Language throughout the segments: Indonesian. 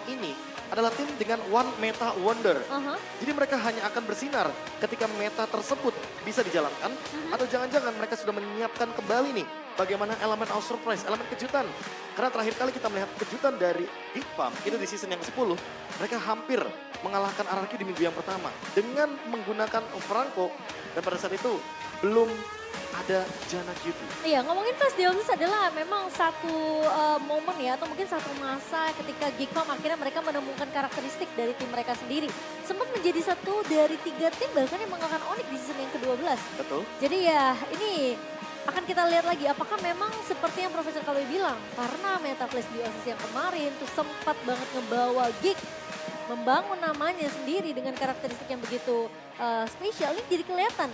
ini adalah tim dengan one meta wonder. Aha. Jadi mereka hanya akan bersinar ketika meta tersebut bisa dijalankan. Atau jangan-jangan mereka sudah menyiapkan kembali nih bagaimana elemen of surprise, elemen kejutan. Karena terakhir kali kita melihat kejutan dari Geek Farm itu di season yang 10. Mereka hampir mengalahkan RRQ di minggu yang pertama. Dengan menggunakan Franco dan pada saat itu belum ada Jana Cutie. Iya, ngomongin Fast Deoxys adalah memang satu momen ya, atau mungkin satu masa ketika Geek Farm akhirnya mereka menemukan karakteristik dari tim mereka sendiri. Sempat menjadi satu dari 3 tim bahkan yang mengalahkan Onyx di season yang ke-12. Betul. Jadi ya ini akan kita lihat lagi apakah memang seperti yang Profesor KW bilang. Karena meta Flash Deoxys yang kemarin tuh sempat banget ngebawa Geek membangun namanya sendiri dengan karakteristik yang begitu spesial. Ini jadi kelihatan.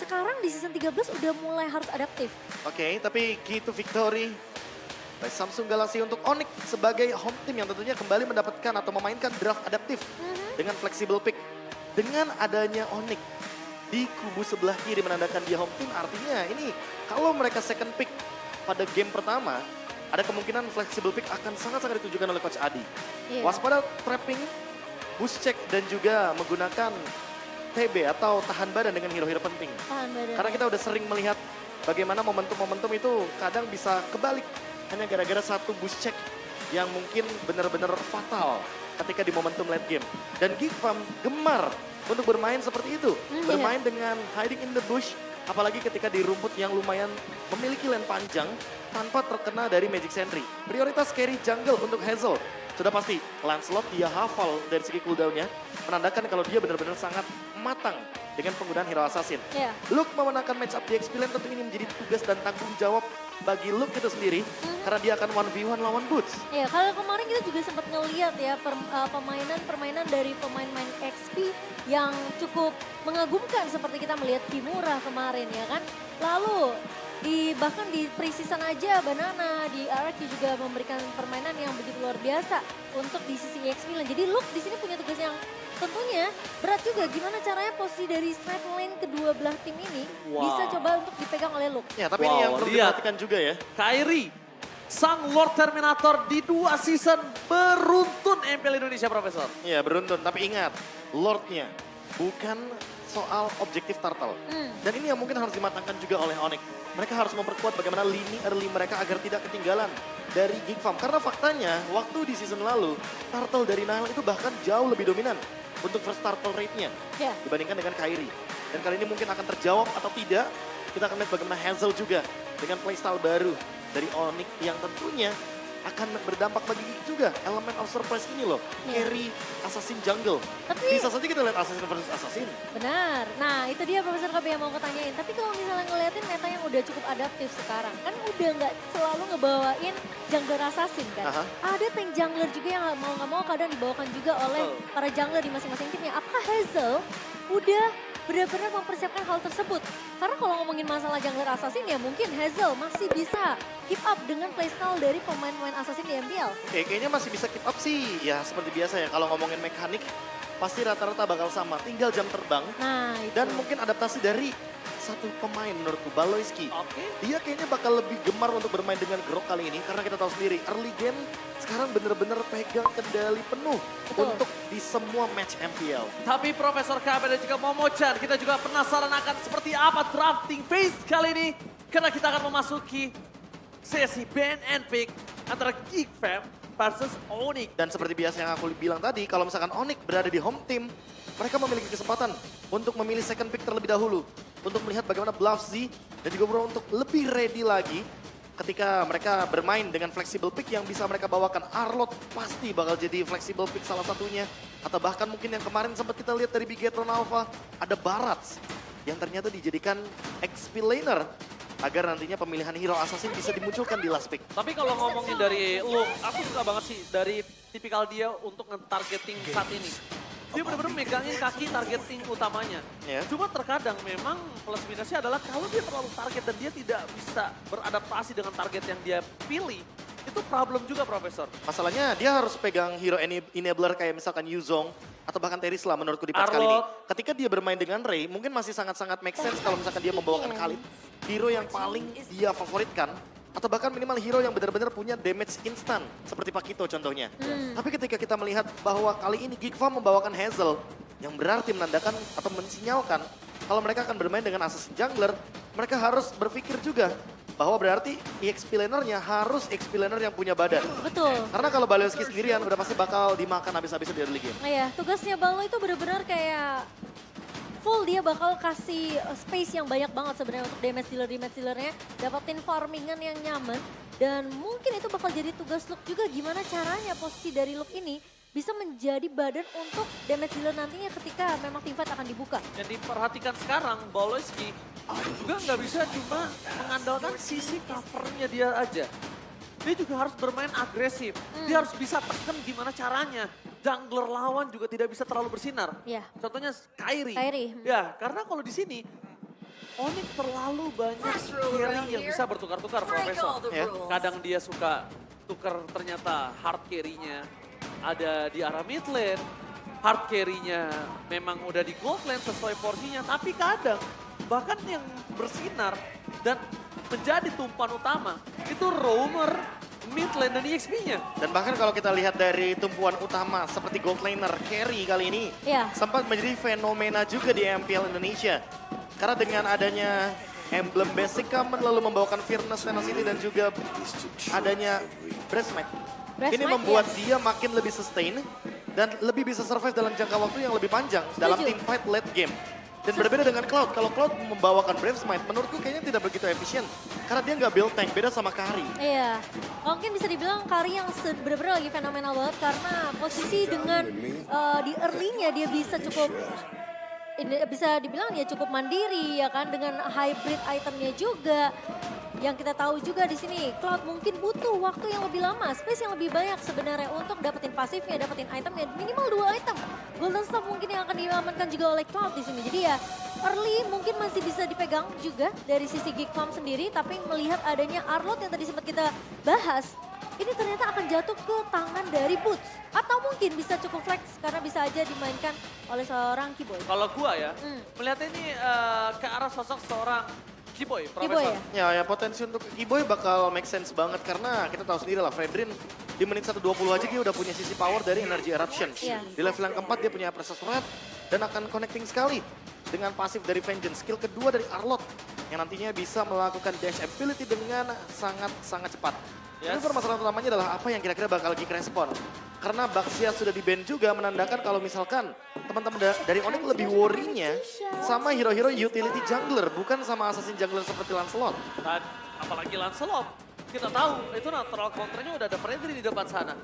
Sekarang di season 13 udah mulai harus adaptif. Oke, tapi key to victory by Samsung Galaxy untuk Onyx sebagai home team yang tentunya kembali mendapatkan atau memainkan draft adaptif dengan flexible pick. Dengan adanya Onyx di kubu sebelah kiri menandakan dia home team, artinya ini kalau mereka second pick pada game pertama, ada kemungkinan flexible pick akan sangat-sangat ditujukan oleh Coach Adi. Iya. Waspada trapping, boost check dan juga menggunakan TB atau tahan badan dengan hero-hero penting. Tahan badan. Karena kita udah sering melihat bagaimana momentum-momentum itu kadang bisa kebalik. Hanya gara-gara satu boost check yang mungkin benar-benar fatal ketika di momentum late game. Dan Geek Farm gemar untuk bermain seperti itu. Bermain dengan hiding in the bush. Apalagi ketika di rumput yang lumayan memiliki lane panjang tanpa terkena dari Magic Sentry. Prioritas carry jungle untuk Hazel. Sudah pasti Lancelot dia hafal dari segi cooldown-nya. Menandakan kalau dia benar-benar sangat matang dengan penggunaan hero assassin. Iya. Luke memenangkan match up di XP Lane tentu ini menjadi tugas dan tanggung jawab bagi Luke itu sendiri. Karena dia akan 1v1 lawan Boots. Ya, kalau kemarin kita juga sempat ngeliat ya permainan dari pemain-pemain XP yang cukup mengagumkan seperti kita melihat Kimura kemarin ya kan. Lalu bahkan di pre-season aja Banana di RRQ juga memberikan permainan yang begitu luar biasa untuk di sisi XP Lane. Jadi Luke di sini punya tugas yang tentunya berat juga. Gimana caranya posisi dari side lane kedua belah tim ini bisa coba untuk dipegang oleh Luke. Ya, tapi ini yang perlu diperhatikan juga ya. Kairi, sang Lord Terminator di 2 season beruntun MPL Indonesia, Profesor. Iya, beruntun. Tapi ingat, Lordnya bukan soal objektif turtle. Dan ini yang mungkin harus dimatangkan juga oleh Onyx. Mereka harus memperkuat bagaimana lini early mereka agar tidak ketinggalan dari Geek Farm. Karena faktanya, waktu di season lalu, turtle dari Nile itu bahkan jauh lebih dominan untuk first turtle rate-nya dibandingkan dengan Kairi. Dan kali ini mungkin akan terjawab atau tidak, kita akan lihat bagaimana Hazel juga dengan playstyle baru dari Onyx yang tentunya akan berdampak bagi Geek juga. Elemen of surprise ini loh, carry assassin jungle. Tapi bisa saja kita lihat assassin versus assassin. benar. Nah itu dia Profesor KB yang mau ketanyain. Tapi kalau misalnya ngeliatin meta yang udah cukup adaptif sekarang. Kan udah nggak selalu ngebawain jungler assassin kan. Ada tank jungler juga yang mau nggak mau kadang dibawakan juga oleh para jungler di masing-masing timnya. Apakah Hazel udah benar-benar mempersiapkan hal tersebut? Karena kalau ngomongin masalah jungler assassin ya mungkin Hazel masih bisa keep up dengan playstyle dari pemain-pemain assassin di MPL. Oke, kayaknya masih bisa keep up sih. Ya seperti biasa ya, kalau ngomongin mekanik pasti rata-rata bakal sama. Tinggal jam terbang Nah itu. dan mungkin adaptasi dari satu pemain menurutku, Baloyski. Dia kayaknya bakal lebih gemar untuk bermain dengan Grok kali ini. Karena kita tahu sendiri, early game sekarang bener-bener pegang kendali penuh untuk di semua match MPL. Tapi Profesor KB dan juga Momo-chan, kita juga penasaran akan seperti apa drafting phase kali ini. Karena kita akan memasuki sesi ban and pick antara Geek Farm versus Onyx. Dan seperti biasa yang aku bilang tadi, kalau misalkan Onyx berada di home team, mereka memiliki kesempatan untuk memilih second pick terlebih dahulu. Untuk melihat bagaimana Bluffzy dan juga Bro untuk lebih ready lagi ketika mereka bermain dengan flexible pick yang bisa mereka bawakan. Arlot pasti bakal jadi flexible pick salah satunya. Atau bahkan mungkin yang kemarin sempat kita lihat dari Bigetron Alpha, ada Barats yang ternyata dijadikan XP laner agar nantinya pemilihan hero assassin bisa dimunculkan di last pick. Tapi kalau ngomongin dari Luke, aku suka banget sih dari tipikal dia untuk nge-targeting saat ini. Dia benar-benar megangin kaki targeting utamanya. Cuma terkadang memang plus minusnya adalah kalau dia terlalu target dan dia tidak bisa beradaptasi dengan target yang dia pilih, itu problem juga, Profesor. Masalahnya dia harus pegang hero enabler kayak misalkan Yuzong atau bahkan Terisla menurutku di patch kali ini. Ketika dia bermain dengan Ray, mungkin masih sangat-sangat make sense kalau misalkan dia membawakan Khalid. Hero yang paling dia favoritkan atau bahkan minimal hero yang benar-benar punya damage instan seperti Pakito contohnya. Tapi ketika kita melihat bahwa kali ini Geek Farm membawakan Hazel yang berarti menandakan atau mensinyalkan kalau mereka akan bermain dengan assassin jungler, mereka harus berpikir juga bahwa berarti EXP laner-nya harus EXP laner yang punya badan. Betul. Karena kalau Baloyski sendirian udah pasti bakal dimakan habis-habisan di early game. Iya, tugasnya Balo itu benar-benar kayak full, dia bakal kasih space yang banyak banget sebenarnya untuk damage dealernya, dapetin farmingan yang nyaman. Dan mungkin itu bakal jadi tugas Luke juga, gimana caranya posisi dari Luke ini bisa menjadi badan untuk damage dealer nantinya ketika memang teamfight akan dibuka. Yang diperhatikan sekarang, Baloyski juga nggak bisa cuma mengandalkan sisi covernya dia aja. Dia juga harus bermain agresif. Dia harus bisa tekan gimana caranya. Jungler lawan juga tidak bisa terlalu bersinar. Iya. Contohnya Kairi. Kairi. Ya, karena kalau di sini Onyx terlalu banyak carry yang bisa bertukar-tukar, Profesor. Ya. Kadang dia suka tukar ternyata hard carry-nya ada di arah mid lane. Hard carry-nya memang udah di gold lane sesuai porsinya. Tapi kadang bahkan yang bersinar dan menjadi tumpuan utama itu roamer, mid lane dan EXP-nya. Dan bahkan kalau kita lihat dari tumpuan utama seperti gold laner carry kali ini Iya. sempat menjadi fenomena juga di MPL Indonesia. Karena dengan adanya emblem basic common lalu membawakan Fierceness, Tenacity dan juga adanya Breastmite. Ini Breastmite, membuat yes. dia makin lebih sustain dan lebih bisa survive dalam jangka waktu yang lebih panjang dalam Setuju. team fight late game. Dan berbeda dengan Cloud, kalau Cloud membawakan Brave Smite menurutku kayaknya tidak begitu efisien. Karena dia nggak build tank, beda sama Kari. Iya, mungkin bisa dibilang Kari yang benar-benar lagi fenomenal banget karena posisi dengan di early-nya dia bisa cukup, bisa dibilang ya cukup mandiri ya kan, dengan hybrid itemnya juga. Yang kita tahu juga di sini, Cloud mungkin butuh waktu yang lebih lama, space yang lebih banyak sebenarnya untuk dapetin pasifnya, dapetin itemnya, minimal 2 item. Golden Staff mungkin yang akan diamankan juga oleh Cloud di sini. Jadi ya early mungkin masih bisa dipegang juga dari sisi Geek Farm sendiri, tapi melihat adanya Arlott yang tadi sempat kita bahas, ini ternyata akan jatuh ke tangan dari Boots. Atau mungkin bisa cukup flex karena bisa aja dimainkan oleh seorang Keyboy. Kalau gua ya, melihatnya ini ke arah sosok seorang Keyboy, Keyboy Profesor. ya? Ya potensi untuk Keyboy bakal make sense banget karena kita tahu sendiri lah Fredrin di menit 1:20 aja dia udah punya sisi power dari Energy Eruption. Iya. Di level yang keempat dia punya Precious Wrath dan akan connecting sekali dengan pasif dari Vengeance. Skill kedua dari Arlott yang nantinya bisa melakukan dash ability dengan sangat cepat. Tapi Yes. permasalahan utamanya adalah apa yang kira-kira bakal Geek respon. Karena Baxia sudah di-ban juga menandakan kalau misalkan teman-teman dari Onyx lebih worry-nya sama hero-hero utility jungler, bukan sama assassin jungler seperti Lancelot. Dan apalagi Lancelot, kita tahu itu natural counternya udah ada Fredrin di depan sana.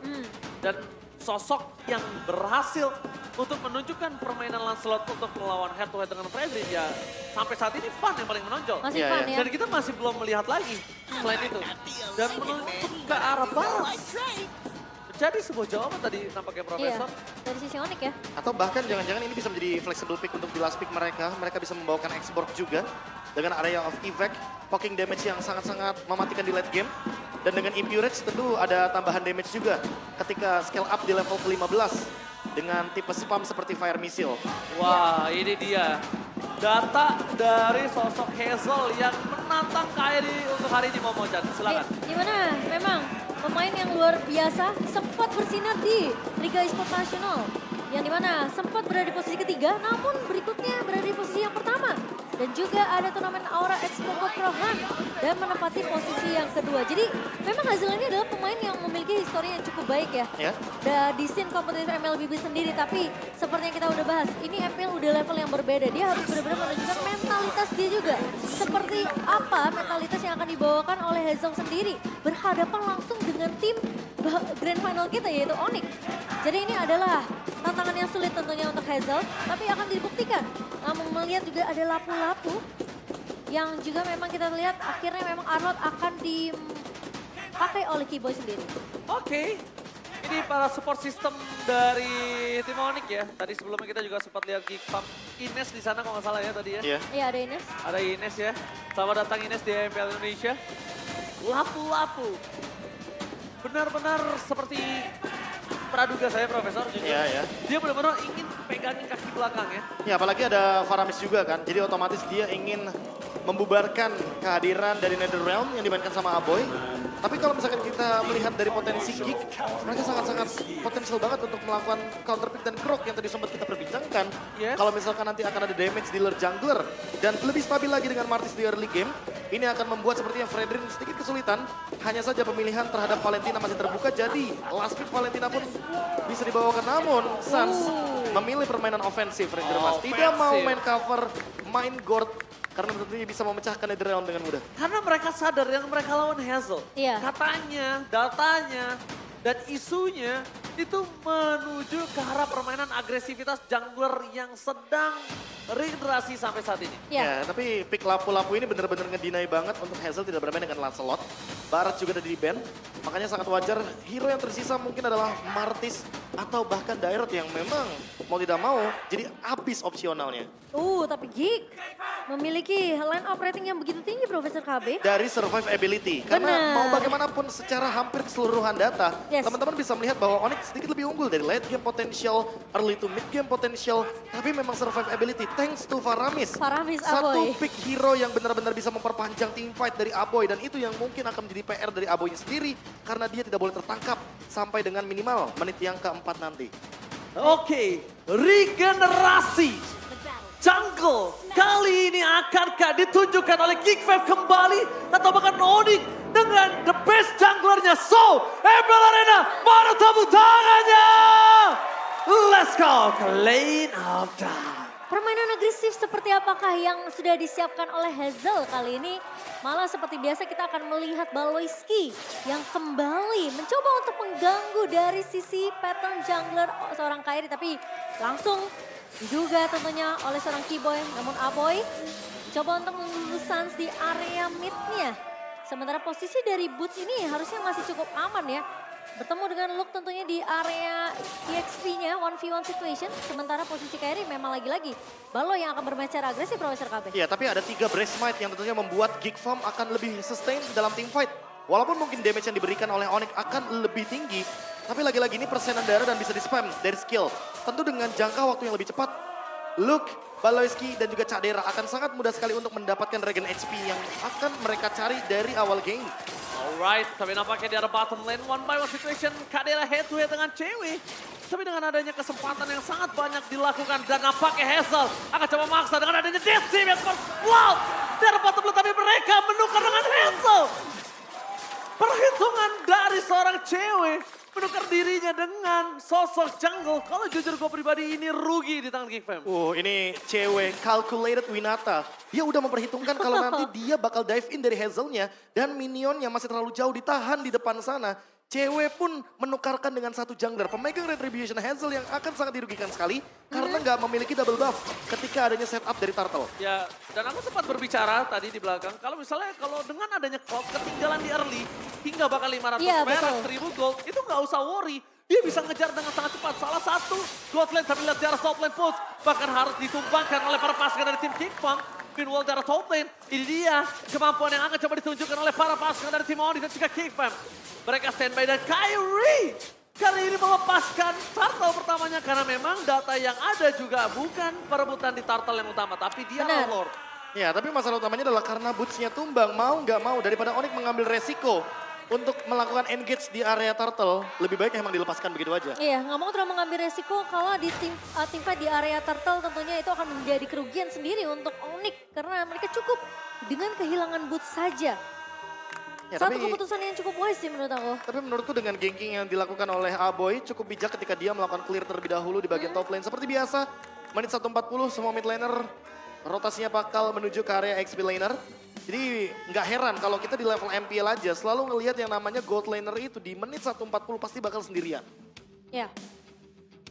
Dan sosok yang berhasil untuk menunjukkan permainan Lancelot untuk melawan head to head dengan Fredrin ya sampai saat ini Fan yang paling menonjol. Masih Iya, fun iya. ya? Dan kita masih belum melihat lagi selain itu. Dan menuntut ke arah barat. Jadi sebuah jawaban tadi nampaknya Iya, Profesor. dari sisi Onyx ya. Atau bahkan jangan-jangan ini bisa menjadi flexible pick untuk di last pick mereka. Mereka bisa membawakan X-Borg juga dengan area of evac, poking damage yang sangat-sangat mematikan di late game. Dan dengan Impurage tentu ada tambahan damage juga ketika scale up di level ke-15 dengan tipe spam seperti Fire Missile. Wah, ini dia. Data dari sosok Hazel yang menantang Kairi untuk hari ini Momojan. Silakan. Gimana? Memang pemain yang luar biasa sempat bersinar di Liga Esports Nasional. Yang dimana sempat berada di posisi ketiga, namun berikutnya berada di posisi yang pertama. Dan juga ada turnamen Aura Expo Pro Han dan menempati posisi yang kedua. Jadi memang Hazel ini adalah pemain yang memiliki histori yang cukup baik ya. Ya. Di scene kompetitif MLBB sendiri, tapi seperti yang kita udah bahas, ini MPL udah level yang berbeda. Dia harus benar-benar menunjukkan mentalitas dia juga. Seperti apa mentalitas yang akan dibawakan oleh Hazel sendiri. Berhadapan langsung dengan tim grand final kita yaitu Onyx. Jadi ini adalah tantangan yang sulit tentunya untuk Hazel, tapi akan dibuktikan. Namun melihat juga ada lapu-lapu yang juga memang kita lihat akhirnya memang Arlott akan dipakai oleh Keyboy sendiri. Oke. Ini para support system dari tim Onyx ya. Tadi sebelumnya kita juga sempat lihat Geek Farm. Ines di sana kalau nggak salah ya tadi ya. Iya. Iya ada Ines. Ada Ines ya. Selamat datang Ines di MPL Indonesia. Lapu-lapu. Benar-benar seperti praduga saya Profesor. Jujur. Iya, ya. Dia benar-benar ingin pegangin kaki belakang ya. Ya apalagi ada Faramis juga kan, jadi otomatis dia ingin membubarkan kehadiran dari Netherrealm yang dimainkan sama Aboy. Tapi kalau misalkan kita melihat dari potensi Geek, mereka sangat-sangat potensial banget untuk melakukan counter pick dan grok yang tadi sempat kita perbincangkan. Yes. Kalau misalkan nanti akan ada damage dealer jungler dan lebih stabil lagi dengan Martis di early game, ini akan membuat sepertinya Fredrin sedikit kesulitan. Hanya saja pemilihan terhadap Valentina masih terbuka, jadi last pick Valentina pun bisa dibawakan. Namun Suns memilih permainan ofensif, Ranger Mas. Tidak mau main cover, main Gord, karena tentunya bisa memecahkan Netherrealm dengan mudah. Karena mereka sadar yang mereka lawan Hazel. Iya. Katanya, datanya, dan isunya itu menuju ke arah permainan agresivitas jungler yang sedang regenerasi sampai saat ini. Ya. Ya, tapi pick lapu-lapu ini benar-benar ngedinai banget untuk Hazel tidak bermain dengan Lancelot. Barat juga ada di ban, makanya sangat wajar hero yang tersisa mungkin adalah Martis atau bahkan Dairot yang memang mau tidak mau jadi habis opsionalnya. Tapi Geek memiliki line up rating yang begitu tinggi, Profesor KB. Dari survive ability. Karena Benar. mau bagaimanapun secara hampir keseluruhan data, Yes. teman-teman bisa melihat bahwa Onyx sedikit lebih unggul dari late game potential, early to mid game potential, tapi memang survive ability thanks to Faramis. Faramis Satu Aboy. pick hero yang benar-benar bisa memperpanjang team fight dari Aboy dan itu yang mungkin akan menjadi PR dari Aboynya sendiri karena dia tidak boleh tertangkap sampai dengan minimal menit yang keempat nanti. Oke, regenerasi jungle kali ini akankah ditunjukkan oleh Geek Fam kembali atau bahkan Onyx dengan the best junglernya. So, ML Arena mana tepuk tangannya? Let's go ke lane of time. Permainan agresif seperti apakah yang sudah disiapkan oleh Hazel kali ini? Malah seperti biasa kita akan melihat Baloyski yang kembali mencoba untuk mengganggu dari sisi pattern jungler seorang Kairi. Tapi langsung diduga tentunya oleh seorang Keyboy. Namun Aboy coba untuk mengganggu Suns di area midnya. Sementara posisi dari Boots ini harusnya masih cukup aman ya. Bertemu dengan Luke tentunya di area EXP-nya, 1v1 situation. Sementara posisi Kairi memang lagi-lagi Balo yang akan bermain secara agresif, Profesor KB. Iya, tapi ada 3 Brace Might yang tentunya membuat Geek Farm akan lebih sustain dalam team fight. Walaupun mungkin damage yang diberikan oleh Onyx akan lebih tinggi, tapi lagi-lagi ini persenan darah dan bisa di-spam dari skill. Tentu dengan jangka waktu yang lebih cepat, Luke, Baloyski, dan juga Cadera akan sangat mudah sekali untuk mendapatkan regen HP yang akan mereka cari dari awal game. Alright, tapi nampaknya di arah bottom lane, 1v1 situation, Kadera head to head dengan cewek. Tapi dengan adanya kesempatan yang sangat banyak dilakukan dan nampaknya Hazel akan coba maksa dengan adanya Desi yang wow! Di arah bottom lane, tapi mereka menukar dengan Hazel. Perhitungan dari seorang cewek menukar dirinya dengan sosok jungle. Kalau jujur gue pribadi ini rugi di tangan Geek Fam. Ini cewek calculated Winata. Dia udah memperhitungkan kalau nanti dia bakal dive in dari Hazelnya dan minionnya masih terlalu jauh ditahan di depan sana. Cewek pun menukarkan dengan satu jungler. Pemegang Retribution Hazel yang akan sangat dirugikan sekali karena nggak memiliki double buff ketika adanya setup dari Turtle. Ya, dan aku sempat berbicara tadi di belakang, kalau misalnya kalau dengan adanya cloud ketinggalan di early, hingga bahkan 500 Iya, perak, betul. 1000 gold, itu nggak usah worry. Dia bisa ngejar dengan sangat cepat. Salah satu gold lane, tapi lihat di arah top lane push, bahkan harus ditumbangkan oleh para pasukan dari tim King Fang. Meanwhile di arah top lane, ini dia kemampuan yang akan coba ditunjukkan oleh para pasukan dari tim Onyx dan juga King Fam. Mereka standby dan Kyrie kali ini melepaskan Turtle pertamanya karena memang data yang ada juga bukan perebutan di Turtle yang utama, tapi dia Benar. Lord. Ya, tapi masalah utamanya adalah karena boots-nya tumbang, mau nggak mau daripada Onyx mengambil resiko untuk melakukan engage di area Turtle, lebih baik emang dilepaskan begitu aja. Iya, nggak mau terlalu mengambil resiko kalau di tim fight di area Turtle tentunya itu akan menjadi kerugian sendiri untuk Onyx karena mereka cukup dengan kehilangan boots saja. Ya, Satu keputusan yang cukup wise sih menurut aku. Tapi menurutku dengan ganking yang dilakukan oleh Aboy cukup bijak ketika dia melakukan clear terlebih dahulu di bagian top lane. Seperti biasa, menit 1:40 semua mid laner rotasinya bakal menuju ke area XP laner. Jadi nggak heran kalau kita di level MPL aja selalu ngelihat yang namanya gold laner itu di menit 1:40 pasti bakal sendirian. Ya,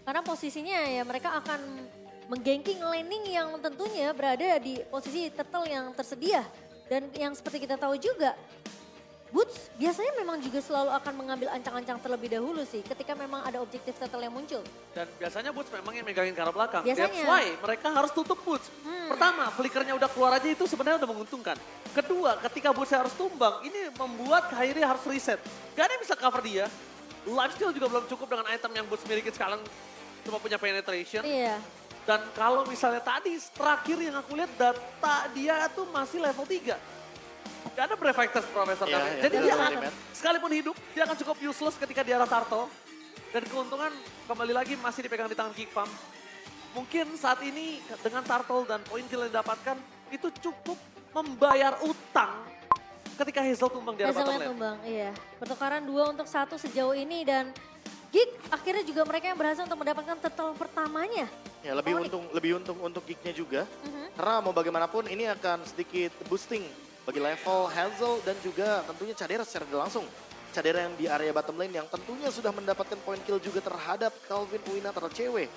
karena posisinya ya mereka akan mengganking laning yang tentunya berada di posisi turtle yang tersedia. Dan yang seperti kita tahu juga, Boots biasanya memang juga selalu akan mengambil ancang-ancang terlebih dahulu sih ketika memang ada objektif turtle yang muncul. Dan biasanya Boots memang yang megangin ke arah belakang. Biasanya. That's why mereka harus tutup Boots. Pertama, flickernya udah keluar aja itu sebenarnya udah menguntungkan. Kedua, ketika Boots harus tumbang, ini membuat Kyrie harus reset. Gak ada yang bisa cover dia. Lifesteal juga belum cukup dengan item yang Boots miliki sekarang cuma punya penetration. Iya. Dan kalau misalnya tadi terakhir yang aku lihat data dia tuh masih level 3. Gak ada Brave Fighters Profesor Iya, kami. iya, Jadi iya, dia iya, akan, iya. sekalipun hidup, dia akan cukup useless ketika di arah Turtle. Dan keuntungan kembali lagi masih dipegang di tangan Geek Farm. Mungkin saat ini dengan Turtle dan poin kill yang didapatkan, itu cukup membayar utang ketika Hazel tumbang di arah bottom Hazelnya lane. tumbang, iya. Pertukaran 2 untuk 1 sejauh ini dan Geek akhirnya juga mereka yang berhasil untuk mendapatkan turtle pertamanya. Ya, lebih Onyx. untung untuk geeknya juga. Mhm. Karena mau bagaimanapun ini akan sedikit boosting bagi level Hazel dan juga tentunya Cadera secara tidak langsung. Cadera yang di area bottom lane yang tentunya sudah mendapatkan point kill juga terhadap Calvin Uina atau cewek.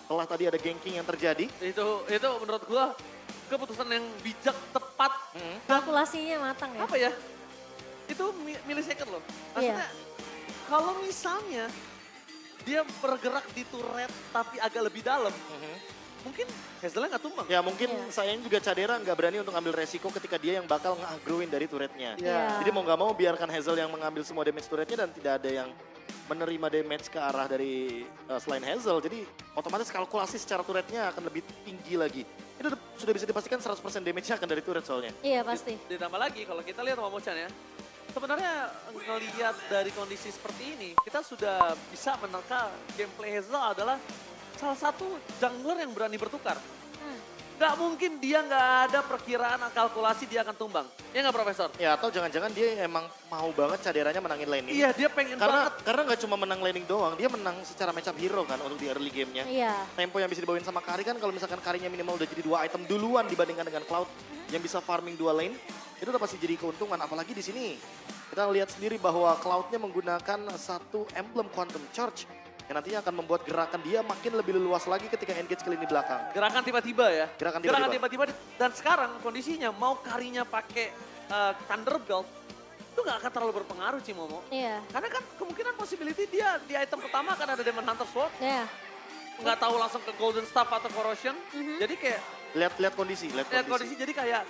Setelah tadi ada ganking yang terjadi. Itu menurut gua keputusan yang bijak, tepat. Kalkulasinya matang ya. Apa ya? Itu millisecond loh. Maksudnya kalau misalnya dia bergerak di turret tapi agak lebih dalam, mungkin Hazelnya nggak tumbang. Ya mungkin Iya. sayangnya juga Cadera nggak berani untuk ambil resiko ketika dia yang bakal nge-aggroin dari turretnya. Iya. Jadi mau nggak mau biarkan Hazel yang mengambil semua damage turretnya dan tidak ada yang menerima damage ke arah dari selain Hazel. Jadi otomatis kalkulasi secara turretnya akan lebih tinggi lagi. Itu sudah bisa dipastikan 100% damage-nya akan dari turret soalnya. Iya pasti. Ditambah lagi kalau kita lihat Momochan ya, sebenarnya ngelihat dari kondisi seperti ini, kita sudah bisa menerka gameplay Hazel adalah salah satu jungler yang berani bertukar. Nggak mungkin dia nggak ada perkiraan kalkulasi dia akan tumbang. Ya nggak Profesor? Ya atau jangan-jangan dia emang mau banget Caderanya menangin laning. Iya dia pengen banget. Karena nggak cuma menang laning doang, dia menang secara matchup hero kan untuk di early game-nya. Iya. Tempo yang bisa dibawain sama Kari kan kalau misalkan Karinya minimal udah jadi 2 item duluan dibandingkan dengan Cloud yang bisa farming 2 lane, itu udah pasti jadi keuntungan. Apalagi di sini kita lihat sendiri bahwa Cloud-nya menggunakan satu emblem Quantum Charge yang nantinya akan membuat gerakan dia makin lebih luas lagi ketika engage ke lini belakang. Gerakan tiba-tiba ya. Gerakan tiba-tiba. Dan sekarang kondisinya mau Karinya pakai Thunderbolt, itu nggak akan terlalu berpengaruh Cimomo. Iya. Karena kan kemungkinan possibility dia di item pertama akan ada Demon Hunter Sword. Iya. Nggak tahu langsung ke Golden Staff atau Corrosion. Jadi kayak Lihat kondisi, lihat kondisi jadi kayak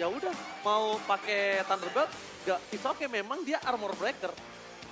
ya udah mau pakai Thunderbolt, nggak it's okay memang dia armor breaker.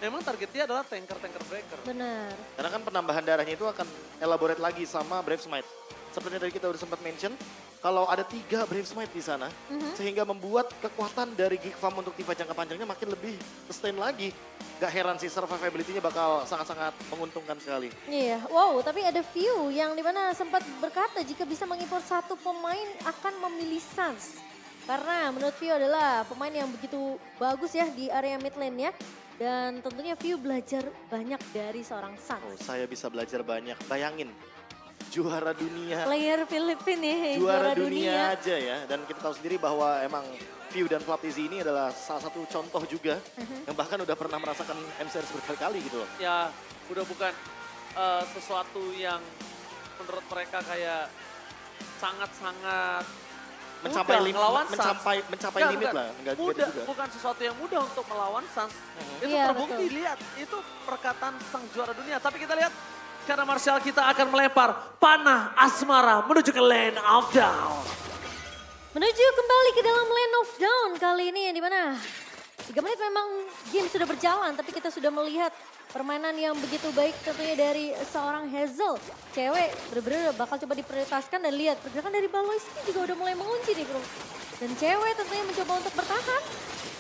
Memang target dia adalah tanker breaker. Benar. Karena kan penambahan darahnya itu akan elaborate lagi sama Brave Smite. Seperti tadi kita udah sempat mention, kalau ada 3 Brave Smite di sana, sehingga membuat kekuatan dari Geek Farm untuk tipe jangka panjangnya makin lebih sustain lagi. Gak heran sih survivability-nya bakal sangat-sangat menguntungkan sekali. Iya, wow, tapi ada view yang dimana sempat berkata jika bisa mengimpor satu pemain akan memilih Suns. Karena menurut View adalah pemain yang begitu bagus ya di area mid lane ya. Dan tentunya View belajar banyak dari seorang Oh, Suns. saya bisa belajar banyak. Bayangin, juara dunia. Player Filipina ya, Juara dunia aja ya. Dan kita tahu sendiri bahwa emang View dan Flaptizi ini adalah salah satu contoh juga. Yang bahkan udah pernah merasakan MCRS berkali-kali gitu loh. Ya udah bukan sesuatu yang menurut mereka kayak sangat-sangat Mencapai mudah limit, ngelawan Suns. mencapai Enggak, limit bukan. lah. Enggak Mudah, juga. bukan sesuatu yang mudah untuk melawan Suns. Itu Iya, terbukti, betul. lihat. Itu perkataan sang juara dunia. Tapi kita lihat, karena Martial kita akan melempar panah asmara menuju ke Lane of Down. Menuju kembali ke dalam Lane of Down kali ini yang dimana 3 menit memang game sudah berjalan tapi kita sudah melihat permainan yang begitu baik tentunya dari seorang Hazel. Cewek bener-bener bakal coba diprioritaskan dan lihat pergerakan dari Balois ini juga udah mulai mengunci nih bro. Dan cewek tentunya mencoba untuk bertahan.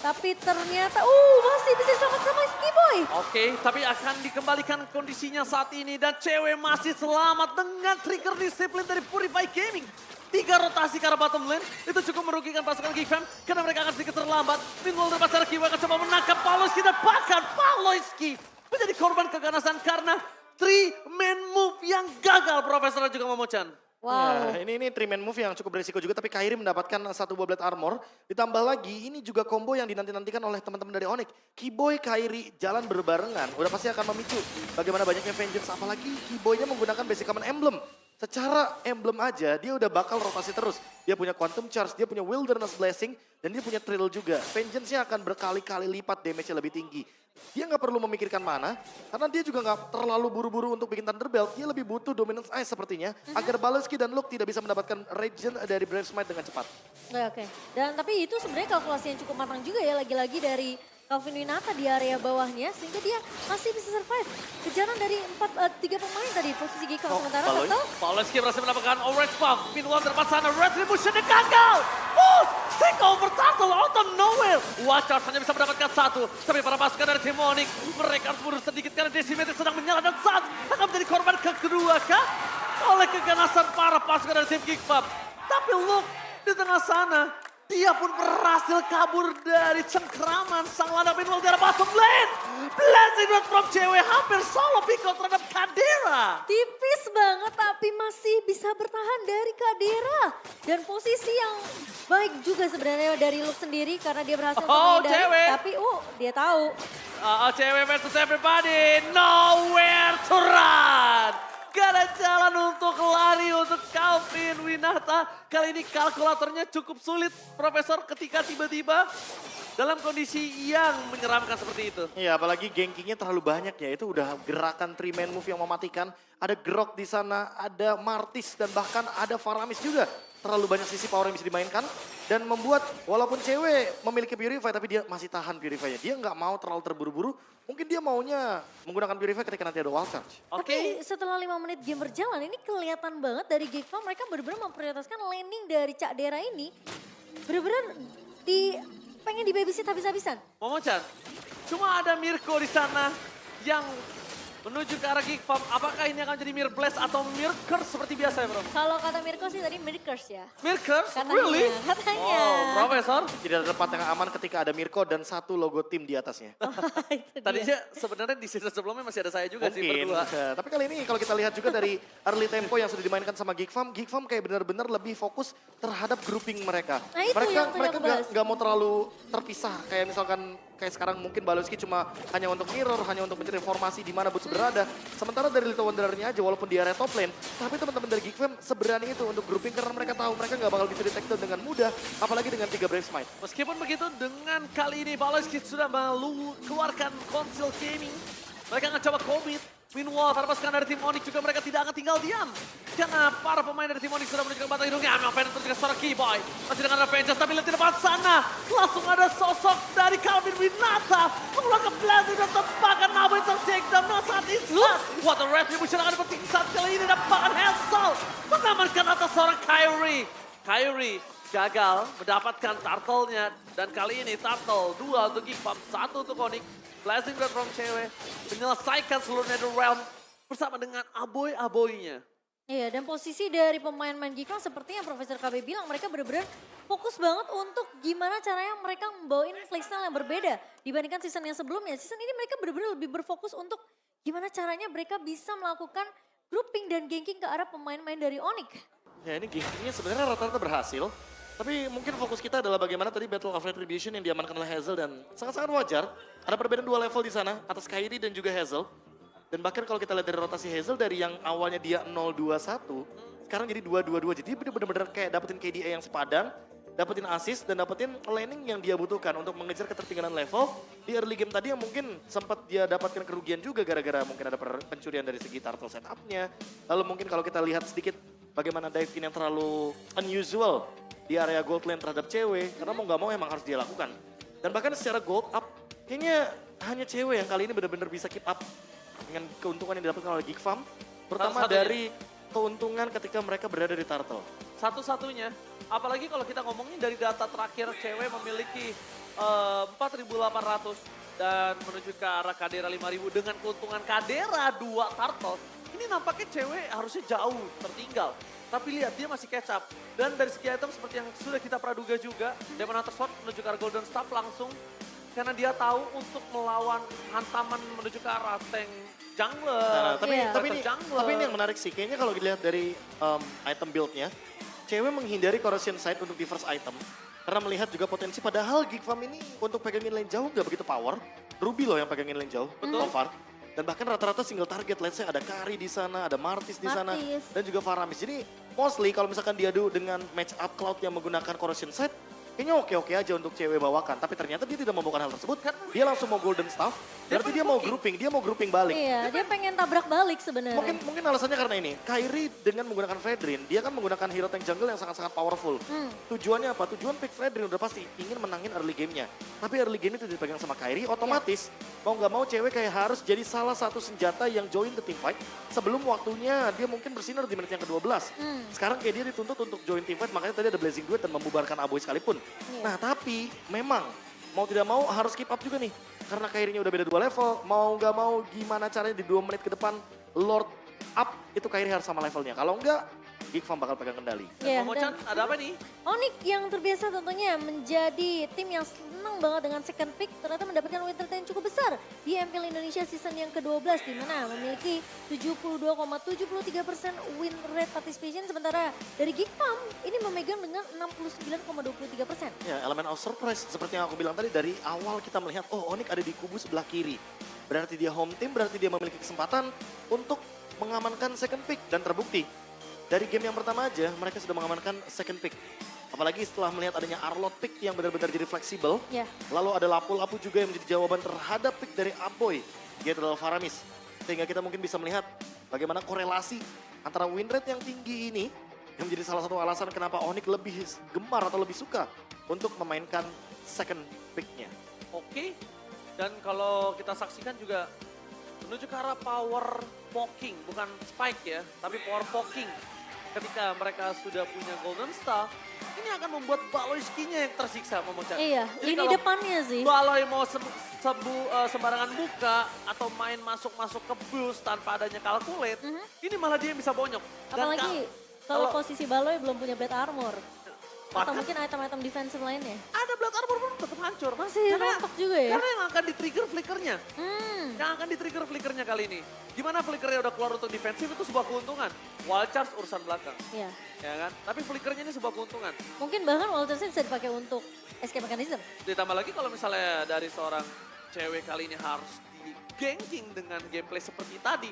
Tapi ternyata masih bisa selamat sama Skiboy. Oke, tapi akan dikembalikan kondisinya saat ini. Dan cewek masih selamat dengan trigger disiplin dari Purify Gaming. 3 rotasi ke arah bottom lane, itu cukup merugikan pasukan Geek Fam karena mereka akan sedikit terlambat. Meanwhile dari pasar Kiwa akan coba menangkap Pawlowski dan bahkan Pawlowski menjadi korban keganasan karena 3-man move yang gagal Profesor dan juga Momochan. Wow. Ya, ini 3-man move yang cukup berisiko juga tapi Kairi mendapatkan satu boblet armor. Ditambah lagi ini juga combo yang dinanti-nantikan oleh teman-teman dari Onyx. Kiboy, Kairi jalan berbarengan udah pasti akan memicu bagaimana banyaknya vengeance. Apalagi Kiboynya menggunakan basic common emblem. Secara emblem aja dia udah bakal rotasi terus. Dia punya Quantum Charge, dia punya Wilderness Blessing, dan dia punya Trill juga. Vengeance-nya akan berkali-kali lipat damage-nya lebih tinggi. Dia nggak perlu memikirkan mana, karena dia juga nggak terlalu buru-buru untuk bikin Thunderbelt. Dia lebih butuh Dominance Ice sepertinya, agar Baloski dan Luke tidak bisa mendapatkan regen dari Brave Smite dengan cepat. Oke. Dan tapi itu sebenarnya kalkulasi yang cukup matang juga ya lagi-lagi dari Calvin Winata di area bawahnya sehingga dia masih bisa survive. Kejaran dari 3 pemain tadi posisi Geekfam sementara Paloy. Turtle. Pawleski berhasil mendapatkan orange buff. Meanwhile tempat sana retribution gagal. Boost! Take over Turtle out of nowhere. Watchers hanya bisa mendapatkan 1. Tapi para pasukan dari tim Onyx, mereka harus mundur sedikit karena Decimator sedang menyala dan saat akan menjadi korban kedua kah? Oleh keganasan para pasukan dari tim Geekfam. Tapi look, di tengah sana, dia pun berhasil kabur dari cengkraman sang lada Meanwhile di arah bottom lane. Blazing Rod from cewek hampir solo pick out terhadap Kadera. Tipis banget tapi masih bisa bertahan dari Kadera. Dan posisi yang baik juga sebenarnya dari Luke sendiri karena dia berhasil menghindari. cewek. Tapi dia tahu. Cewek versus everybody, nowhere to run. Gak ada jalan untuk lari untuk Calvin Winata. Kali ini kalkulatornya cukup sulit, Profesor, ketika tiba-tiba dalam kondisi yang menyeramkan seperti itu. Iya, apalagi gankingnya terlalu banyak ya. Itu udah gerakan 3-man move yang mematikan. Ada Grok di sana, ada Martis, dan bahkan ada Faramis juga. Terlalu banyak sisi power yang bisa dimainkan. Dan membuat walaupun cewek memiliki Purify, tapi dia masih tahan Purify-nya. Dia nggak mau terlalu terburu-buru. Mungkin dia maunya menggunakan Purify ketika nanti ada Wild Charge. Tapi setelah 5 menit game berjalan ini kelihatan banget dari Geekfam mereka benar-benar memprioritaskan laning dari Cak Dera ini. Benar-benar pengen di babysit habis-habisan. Momochan, cuma ada Mirko di sana yang menuju ke arah Geekfam. Apakah ini akan jadi Mir Blast atau Mir Curse seperti biasa ya, Bro? Kalau kata Mirko sih tadi Mirkers ya. Mir Curse? Katanya, Really? katanya. Oh, Profesor. Tidak ada tempat yang aman ketika ada Mirko dan 1 logo tim di atasnya. Itu dia. Tadinya sebenarnya di season sebelumnya masih ada saya juga sih Mungkin. berdua. Tapi kali ini kalau kita lihat juga dari early tempo yang sudah dimainkan sama Geekfam, Geekfam kayak benar-benar lebih fokus terhadap grouping mereka. Nah, itu yang tadi mereka aku bahas. nggak mau terlalu terpisah kayak misalkan kayak sekarang mungkin Baloski cuma hanya untuk mirror, hanya untuk mencari informasi di mana Boots berada. Sementara dari Little Wanderer-nya aja walaupun di area top lane, tapi teman-teman dari Geekfam seberani itu untuk grouping karena mereka tahu mereka nggak bakal bisa di-take down dengan mudah, apalagi dengan 3 Brave Smite. Meskipun begitu, dengan kali ini Pawleski sudah keluarkan Conceal Gaming. Mereka akan coba commit. Meanwhile, para pasukan dari tim Onyx juga mereka tidak akan tinggal diam. Karena para pemain dari tim Onyx sudah menunjukkan batang hidungnya. Amel Phantom juga suara Keyboy. Masih dengan Avengers, tapi lihat di depan sana. Langsung ada sosok dari Calvin Winata. Mengeluarkan Blazing dan tebakan Nabu yang take down. Nah saat instant. What a retribution akan dipetik saat kali ini. Dan bahkan Hansel mengamankan atas seorang Kyrie. Kyrie gagal mendapatkan turtle-nya. Dan kali ini turtle 2 untuk Geekfam, 1 untuk Onyx. Blazing Rod from cewek menyelesaikan seluruh Netherrealm bersama dengan aboy-aboynya. Iya, dan posisi dari pemain-pemain Geekfam seperti yang Profesor KB bilang, mereka benar-benar fokus banget untuk gimana caranya mereka membawain playstyle yang berbeda dibandingkan season yang sebelumnya. Season ini mereka benar-benar lebih berfokus untuk gimana caranya mereka bisa melakukan grouping dan ganking ke arah pemain-pemain dari Onyx. Ya ini gankingnya sebenarnya rata-rata berhasil. Tapi mungkin fokus kita adalah bagaimana tadi Battle of Retribution yang diamankan oleh Hazel dan sangat-sangat wajar. Ada perbedaan 2 level di sana atas Kyrie dan juga Hazel. Dan bahkan kalau kita lihat dari rotasi Hazel dari yang awalnya dia 0-2-1, sekarang jadi 2-2-2. Jadi dia benar-benar kayak dapetin KDA yang sepadan, dapetin assist dan dapetin laning yang dia butuhkan untuk mengejar ketertinggalan level. Di early game tadi yang mungkin sempat dia dapatkan kerugian juga gara-gara mungkin ada pencurian dari segi turtle setup-nya. Lalu mungkin kalau kita lihat sedikit bagaimana dive in yang terlalu unusual di area gold lane terhadap cewek, karena mau nggak mau emang harus dia lakukan. Dan bahkan secara gold up, kayaknya hanya cewek yang kali ini benar-benar bisa keep up dengan keuntungan yang didapatkan oleh Geekfam. Terutama dari keuntungan ketika mereka berada di turtle. Satu-satunya, apalagi kalau kita ngomongin dari data terakhir cewek memiliki 4.800 dan menuju ke arah Kadera 5.000 dengan keuntungan Kadera 2 turtle. Ini nampaknya cewek harusnya jauh tertinggal. Tapi lihat dia masih catch up. Dan dari segi item seperti yang sudah kita praduga juga, Demon Hunter Sword menuju ke arah Golden Staff langsung. Karena dia tahu untuk melawan hantaman menuju ke arah tank jungler. Nah, tapi jungler. ini yang menarik sih, kayaknya kalau dilihat dari item build-nya, cewek menghindari corrosion site untuk di first item. Karena melihat juga potensi, padahal Geekfam ini untuk pegangin lane jauh nggak begitu power. Ruby loh yang pegangin lane jauh, so far. Dan bahkan rata-rata single target, let's say ada Kari di sana, ada Martis di sana, dan juga Faramis. Jadi mostly kalau misalkan diadu dengan match up Cloud yang menggunakan corrosion set, kayaknya oke-oke aja untuk cewek bawakan. Tapi ternyata dia tidak membawakan hal tersebut. Dia langsung mau golden staff, berarti dia mau grouping balik. Iya, dia pengen tabrak balik sebenarnya. Mungkin alasannya karena ini, Kairi dengan menggunakan Fredrin, dia kan menggunakan hero tank jungle yang sangat-sangat powerful. Tujuannya apa? Tujuan pick Fredrin udah pasti ingin menangin early game-nya. Tapi early game itu dipegang sama Kairi, otomatis mau nggak mau cewek kayak harus jadi salah satu senjata yang join ke team fight sebelum waktunya dia mungkin bersinar di menit yang ke-12. Sekarang kayak dia dituntut untuk join team fight, makanya tadi ada Blazing Duet dan membubarkan Aboy sekalipun. Nah tapi memang mau tidak mau harus keep up juga nih. Karena Kairinya udah beda 2 level, mau nggak mau gimana caranya di 2 menit ke depan Lord up itu Kairi harus sama levelnya. Kalau enggak, Geek Farm bakal pegang kendali. Momo-chan ada apa nih? Onyx yang terbiasa tentunya menjadi tim yang senang banget dengan second pick ternyata mendapatkan win rate yang cukup besar di MPL Indonesia season yang ke-12 di mana memiliki 72,73% win rate participation sementara dari Geek Farm ini memegang dengan 69,23%. Ya, elemen of surprise seperti yang aku bilang tadi dari awal kita melihat Onyx ada di kubu sebelah kiri. Berarti dia home team, berarti dia memiliki kesempatan untuk mengamankan second pick dan terbukti. Dari game yang pertama aja mereka sudah mengamankan second pick. Apalagi setelah melihat adanya Arlot pick yang benar-benar jadi fleksibel. Lalu ada Lapu-Lapu juga yang menjadi jawaban terhadap pick dari Aboy, yaitu adalah Faramis. Sehingga kita mungkin bisa melihat bagaimana korelasi antara win rate yang tinggi ini yang menjadi salah satu alasan kenapa Onyx lebih gemar atau lebih suka untuk memainkan second pick-nya. Oke, dan kalau kita saksikan juga menuju ke arah power poking, bukan spike ya, tapi power poking. Ketika mereka sudah punya Golden Star, ini akan membuat Baloyski-nya yang tersiksa Momo-chan. Iya, Jadi lini kalau depannya sih. Baloy mau sembarangan buka atau main masuk-masuk ke boost tanpa adanya calculate, ini malah dia yang bisa bonyok. Dan Apalagi kalau posisi Baloy belum punya Blade Armor. Atau bahkan mungkin item-item defensive lainnya. ada Blood Armor pun tetap hancur. Masih rontok juga ya? Karena yang akan di-trigger flickernya. Yang akan di-trigger flickernya kali ini. Gimana flickernya udah keluar untuk defensif itu sebuah keuntungan. Wild Charge urusan belakang. Iya. Ya kan? Tapi flickernya ini sebuah keuntungan. Mungkin bahkan Waltersnya bisa dipakai untuk escape mechanism. Ditambah lagi kalau misalnya dari seorang cewek kali ini harus di-ganking dengan gameplay seperti tadi.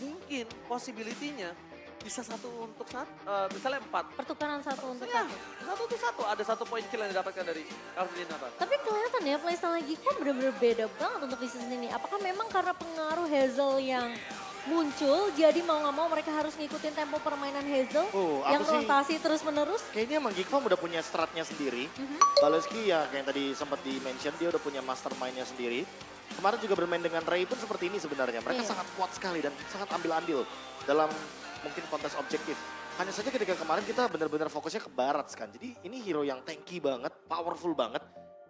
Mungkin possibility-nya bisa misalnya 4. Pertukaran satu untuk Ya, satu. 1-1. Ada 1 poin kill yang didapatkan dari Calvin Nathan. Tapi kelihatan ya playstyle lagi kok bener-bener beda banget untuk di season ini. Apakah memang karena pengaruh Hazel yang muncul, jadi mau nggak mau mereka harus ngikutin tempo permainan Hazel yang rotasi terus-menerus? Kayaknya emang Geek Farm udah punya stratnya sendiri. Baloyski ya kayak yang tadi sempat di-mention, dia udah punya mastermind-nya sendiri. Kemarin juga bermain dengan Ray pun seperti ini sebenarnya. Mereka sangat kuat sekali dan sangat ambil andil dalam mungkin kontes objektif. Hanya saja ketika kemarin kita benar-benar fokusnya ke barat kan. Jadi ini hero yang tanky banget, powerful banget.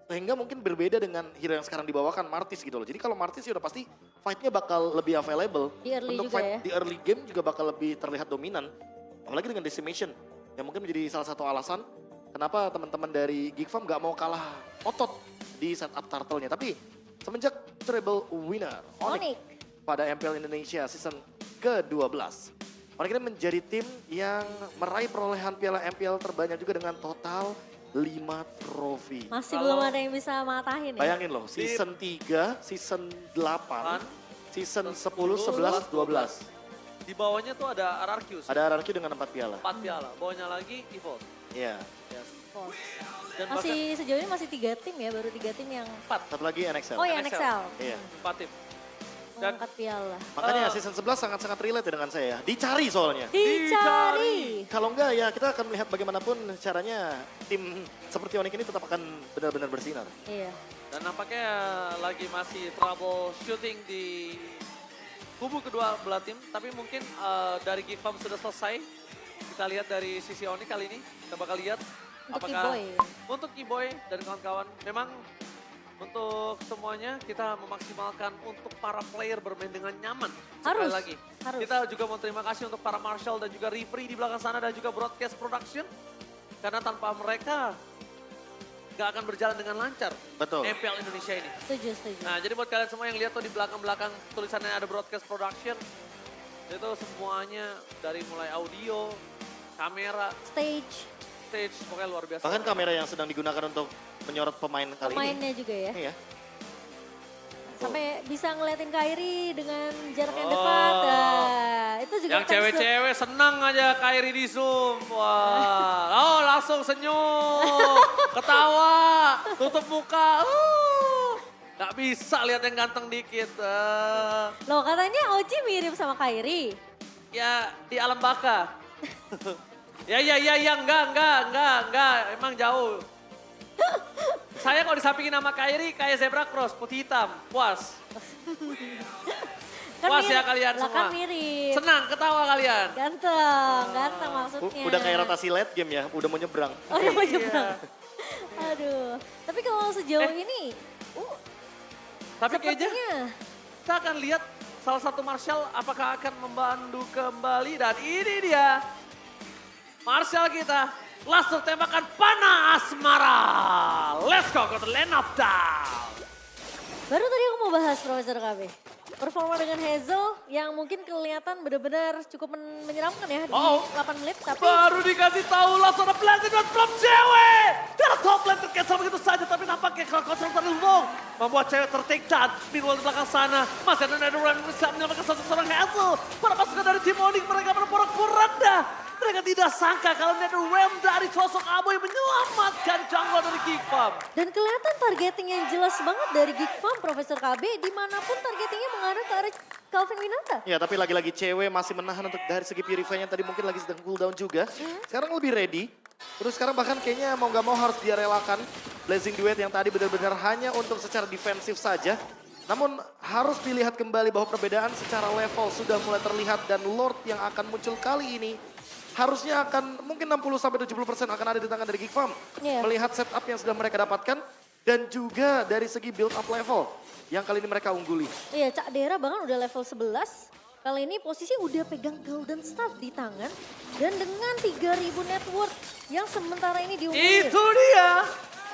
Sehingga mungkin berbeda dengan hero yang sekarang dibawakan Martis gitu loh. Jadi kalau Martis ya udah pasti fight-nya bakal lebih available. Di early untuk juga fight ya. di early game juga bakal lebih terlihat dominan. Apalagi dengan Decimation. Yang mungkin menjadi salah satu alasan kenapa teman-teman dari Geek Farm gak mau kalah otot di setup turtle-nya. Tapi semenjak treble winner Onyx pada MPL Indonesia season ke-12. Onyx ini menjadi tim yang meraih perolehan piala MPL terbanyak juga dengan total 5 trofi. Masih belum ada yang bisa matahin ya? Bayangin loh, season 3, season 8, season 10, 11, 12. Di bawahnya tuh ada Ararkius. Ada RRQ dengan 4 piala. 4 piala, bawahnya lagi Evolve. Iya. Yes. Dan masih sejauh ini masih 3 tim ya, baru 3 tim yang... 4. Satu lagi NXL. Oh ya NXL. Iya. 4 tim. Mengangkat piala. Makanya season 11 sangat-sangat relate ya dengan saya ya. Dicari soalnya. Dicari. Kalau enggak ya kita akan melihat bagaimanapun caranya tim seperti Onyx ini tetap akan benar-benar bersinar. Iya. Dan nampaknya lagi masih troubleshooting di kubu kedua belah tim. Tapi mungkin dari Geek Farm sudah selesai. Kita lihat dari sisi Onyx kali ini. Kita bakal lihat Untuk apakah Kiboy. untuk Kiboy dan kawan-kawan. Memang untuk semuanya kita memaksimalkan untuk para player bermain dengan nyaman. Sekali lagi. Kita juga mau terima kasih untuk para marshal dan juga referee di belakang sana dan juga broadcast production. Karena tanpa mereka gak akan berjalan dengan lancar. Betul. MPL Indonesia ini. Setuju, setuju. Nah jadi buat kalian semua yang lihat tuh di belakang-belakang tulisannya ada broadcast production. Itu semuanya dari mulai audio, kamera, Stage. pokoknya luar biasa. Bahkan kamera yang sedang digunakan untuk menyorot pemain kali ini. Pemainnya juga ya. Iya. Sampai bisa ngeliatin Kairi dengan jarak yang dekat. Nah, itu juga Yang cewek-cewek senang aja Kairi di Zoom. Wah, oh langsung senyum, ketawa, tutup muka. Gak bisa lihat yang ganteng dikit. Loh katanya Oji mirip sama Kairi. Ya di alam baka. Ya, enggak. Emang jauh. Saya kalau disampingin sama Kairi kayak zebra cross, putih hitam. Puas. Puas ya kalian lah semua. kan mirip. Senang ketawa kalian. Ganteng maksudnya. Udah kayak rotasi late game ya, udah mau nyebrang. Oh udah mau Iya. nyebrang. Aduh, tapi kalau sejauh ini, Tapi kayaknya sepertinya kita akan lihat salah satu Marshall apakah akan membantu kembali. Dan ini dia. Marshall kita langsung tembakan panah asmara. Let's go to the lane of down. baru tadi aku mau bahas Profesor KB. Performa dengan Hazel yang mungkin kelihatan benar-benar cukup menyeramkan ya di 8 menit. Tapi Baru dikasih tahu langsung ada blended from cewek. Karena top lane tercancel begitu saja. Tapi nampaknya kalau kontrol terlalu long. Membuat cewek tertake down. Meanwhile di belakang sana. Masih ada Netherrealm yang bisa menyelamatkan sosok seorang Hazel. Para pasukan dari tim Onyx mereka berporak-poranda. Mereka tidak sangka kalau Netherrealm dari sosok Aboy menyelamatkan jungler dari Geek Farm. dan kelihatan targeting yang jelas banget dari Geek Farm Profesor KB. Dimanapun targetingnya mengarah ke arah Calvin Winata. Ya tapi lagi-lagi cewek masih menahan untuk dari segi Purify-nya tadi mungkin lagi sedang cooldown juga. Sekarang lebih ready. Terus sekarang bahkan kayaknya mau gak mau harus dia relakan Blazing Duet yang tadi benar-benar hanya untuk secara defensif saja. Namun harus dilihat kembali bahwa perbedaan secara level sudah mulai terlihat dan Lord yang akan muncul kali ini harusnya akan mungkin 60-70% akan ada di tangan dari Geek Farm. Iya. Melihat setup yang sudah mereka dapatkan dan juga dari segi build up level yang kali ini mereka ungguli. Iya, Cak Dera bahkan udah level 11. Kali ini posisi udah pegang Golden Staff di tangan. Dan dengan 3.000 net worth yang sementara ini diungguli.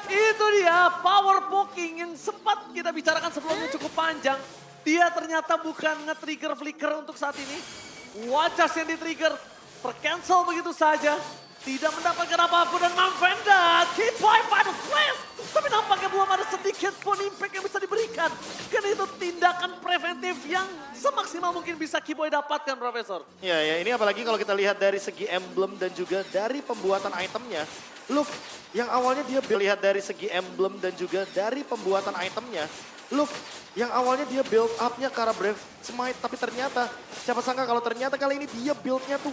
Itu dia power poking yang sempat kita bicarakan sebelumnya cukup panjang. Dia ternyata bukan nge-trigger flicker untuk saat ini. Wajah yang di-trigger tercancel begitu saja. Tidak mendapatkan apapun dan Mamvenda keep by the slash. Tapi nampaknya belum ada sedikit pun impact yang bisa diberikan. Karena itu tindakan preventif yang semaksimal mungkin bisa Kiboy dapatkan, Profesor. Ya, ini apalagi kalau kita lihat dari segi emblem dan juga dari pembuatan itemnya. Look, yang awalnya dia lihat dari segi emblem dan juga dari pembuatan itemnya. Look, yang awalnya dia build up-nya ke arah Brave Smite. Tapi ternyata, siapa sangka kalau ternyata kali ini dia build-nya tuh